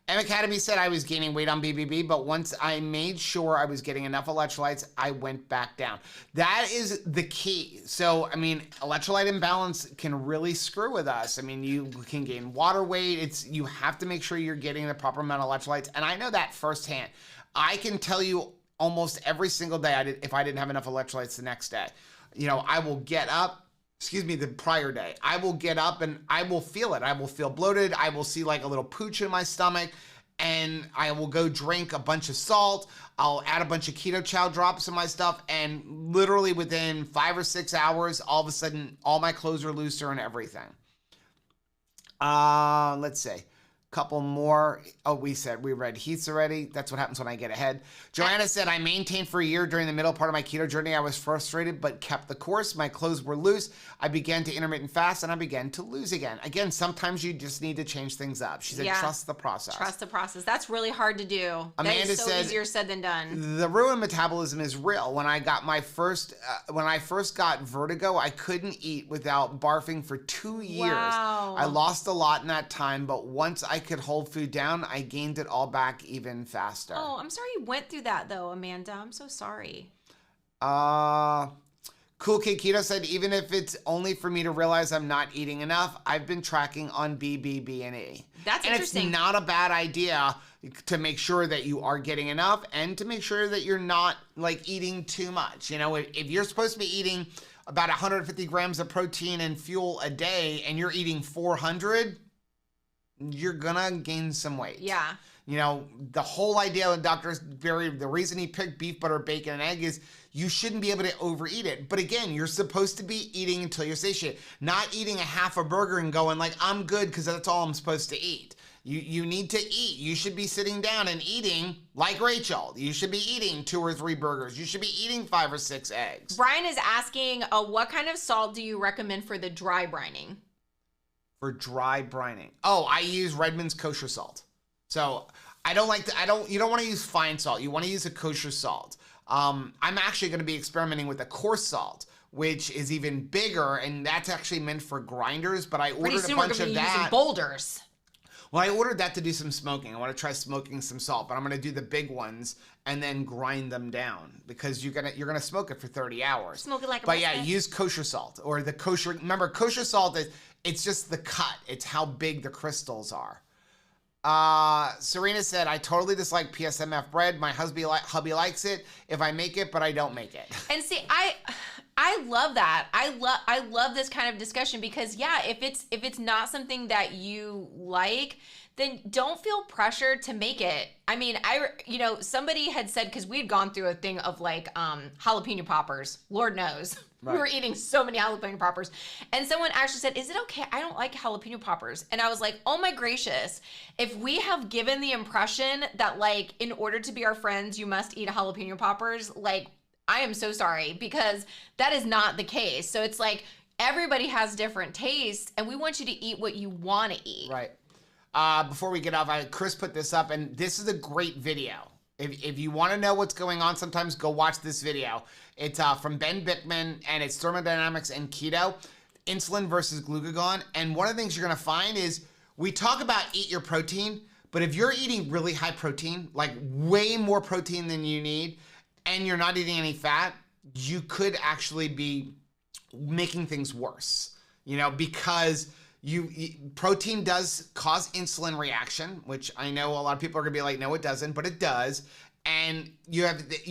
M Academy said I was gaining weight on BBB, but once I made sure I was getting enough electrolytes, I went back down. That is the key. So, I mean, electrolyte imbalance can really screw with us. I mean, you can gain water weight. You have to make sure you're getting the proper amount of electrolytes. And I know that firsthand. I can tell you almost every single day if I didn't have enough electrolytes the next day. You know, I will get up. The prior day. I will get up and I will feel it. I will feel bloated. I will see like a little pooch in my stomach, and I will go drink a bunch of salt. I'll add a bunch of keto chow drops in my stuff, and literally within 5 or 6 hours, all of a sudden, all my clothes are looser and everything. Let's see. Couple more. Oh, we read Heath's already. That's what happens when I get ahead. Joanna said, I maintained for a year during the middle part of my keto journey. I was frustrated, but kept the course. My clothes were loose. I began to intermittent fast, and I began to lose again. Again, sometimes you just need to change things up. She said, trust the process. Trust the process. That's really hard to do. Amanda that is so said, easier said than done. The ruin metabolism is real. When I got when I first got vertigo, I couldn't eat without barfing for 2 years. Wow. I lost a lot in that time, but once I could hold food down, I gained it all back even faster. Oh, I'm sorry you went through that though, Amanda. I'm so sorry. Cool Kid Keto said, even if it's only for me to realize I'm not eating enough, I've been tracking on BBB&E. That's interesting. And it's not a bad idea to make sure that you are getting enough and to make sure that you're not like eating too much. You know, if you're supposed to be eating about 150 grams of protein and fuel a day and you're eating 400, you're gonna gain some weight. Yeah. You know, the whole idea of Dr. Berry, the reason he picked beef, butter, bacon, and egg is you shouldn't be able to overeat it. But again, you're supposed to be eating until you're satiated, not eating a half a burger and going like, I'm good because that's all I'm supposed to eat. You need to eat. You should be sitting down and eating like Rachel. You should be eating 2 or 3 burgers. You should be eating 5 or 6 eggs. Brian is asking, what kind of salt do you recommend for the dry brining? For dry brining. Oh, I use Redmond's kosher salt. So you don't want to use fine salt. You want to use a kosher salt. I'm actually going to be experimenting with a coarse salt, which is even bigger, and that's actually meant for grinders, but I ordered a bunch of that. Using boulders. Well, I ordered that to do some smoking. I want to try smoking some salt, but I'm going to do the big ones and then grind them down because you're gonna smoke it for 30 hours. Smoke it like a But yeah, use kosher salt or the kosher. Remember, kosher salt it's just the cut. It's how big the crystals are. Serena said, I totally dislike PSMF bread. My hubby likes it if I make it, but I don't make it. And see, I love that. I love this kind of discussion because if it's not something that you like, then don't feel pressured to make it. I mean, somebody had said, because we had gone through a thing of like jalapeno poppers. Lord knows. Right. We were eating so many jalapeno poppers. And someone actually said, is it okay? I don't like jalapeno poppers. And I was like, oh my gracious. If we have given the impression that like, in order to be our friends, you must eat jalapeno poppers, like, I am so sorry because that is not the case. So it's like, everybody has different tastes and we want you to eat what you want to eat. Right. Before we get off, Chris put this up, and this is a great video. If you want to know what's going on, sometimes go watch this video. It's from Ben Bickman, and it's thermodynamics and keto, insulin versus glucagon. And one of the things you're going to find is we talk about eat your protein, but if you're eating really high protein, like way more protein than you need, and you're not eating any fat, you could actually be making things worse, because protein does cause insulin reaction, which I know a lot of people are gonna be like, no, it doesn't, but it does. And you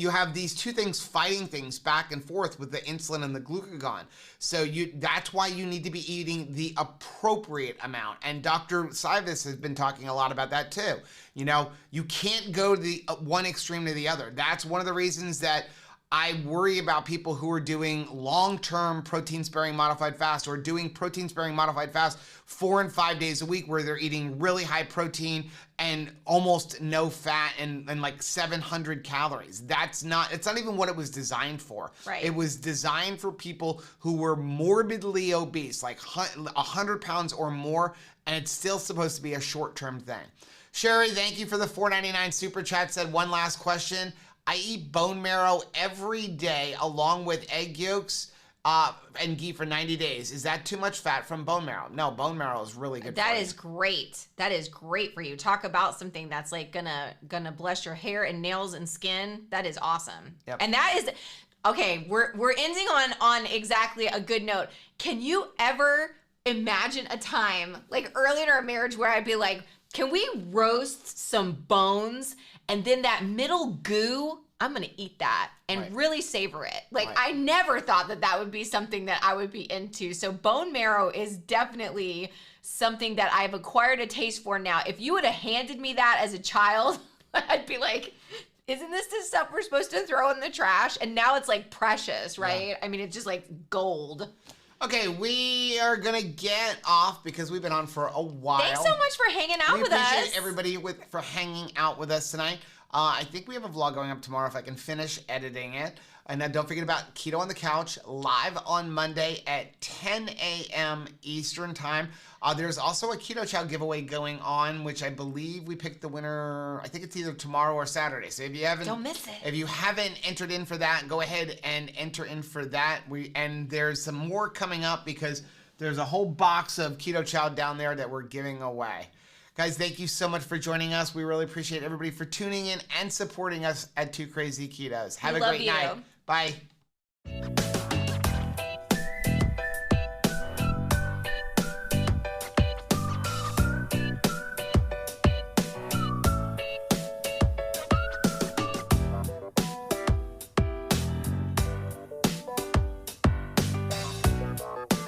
have these two things fighting things back and forth with the insulin and the glucagon. So that's why you need to be eating the appropriate amount. And Dr. Sivas has been talking a lot about that too. You can't go to the one extreme to the other. That's one of the reasons that I worry about people who are doing long-term protein-sparing modified fast or doing protein-sparing modified fast 4 and 5 days a week where they're eating really high protein and almost no fat and like 700 calories. It's not even what it was designed for. Right. It was designed for people who were morbidly obese, like 100 pounds or more, and it's still supposed to be a short-term thing. Sherry, thank you for the $4.99 super chat. Said one last question. I eat bone marrow every day along with egg yolks and ghee for 90 days. Is that too much fat from bone marrow? No, bone marrow is really good. That is great. That is great for you. Talk about something that's like gonna bless your hair and nails and skin. That is awesome. Yep. And that is okay. We're ending on exactly a good note. Can you ever imagine a time like early in our marriage where I'd be like, can we roast some bones and then that middle goo, I'm going to eat that and really savor it. Like, I never thought that would be something that I would be into. So bone marrow is definitely something that I've acquired a taste for now. If you would have handed me that as a child, I'd be like, isn't this the stuff we're supposed to throw in the trash? And now it's like precious, right? Yeah. I mean, it's just like gold. Okay, we are going to get off because we've been on for a while. Thanks so much for hanging out with us. We appreciate everybody for hanging out with us tonight. I think we have a vlog going up tomorrow if I can finish editing it. And then don't forget about Keto on the Couch, live on Monday at 10 a.m. Eastern Time. There's also a Keto Chow giveaway going on, which I believe we picked the winner. I think it's either tomorrow or Saturday. So if you haven't, don't miss it. If you haven't entered in for that, go ahead and enter in for that. And there's some more coming up because there's a whole box of Keto Chow down there that we're giving away. Guys, thank you so much for joining us. We really appreciate everybody for tuning in and supporting us at Two Crazy Ketos. Have a great night. Bye.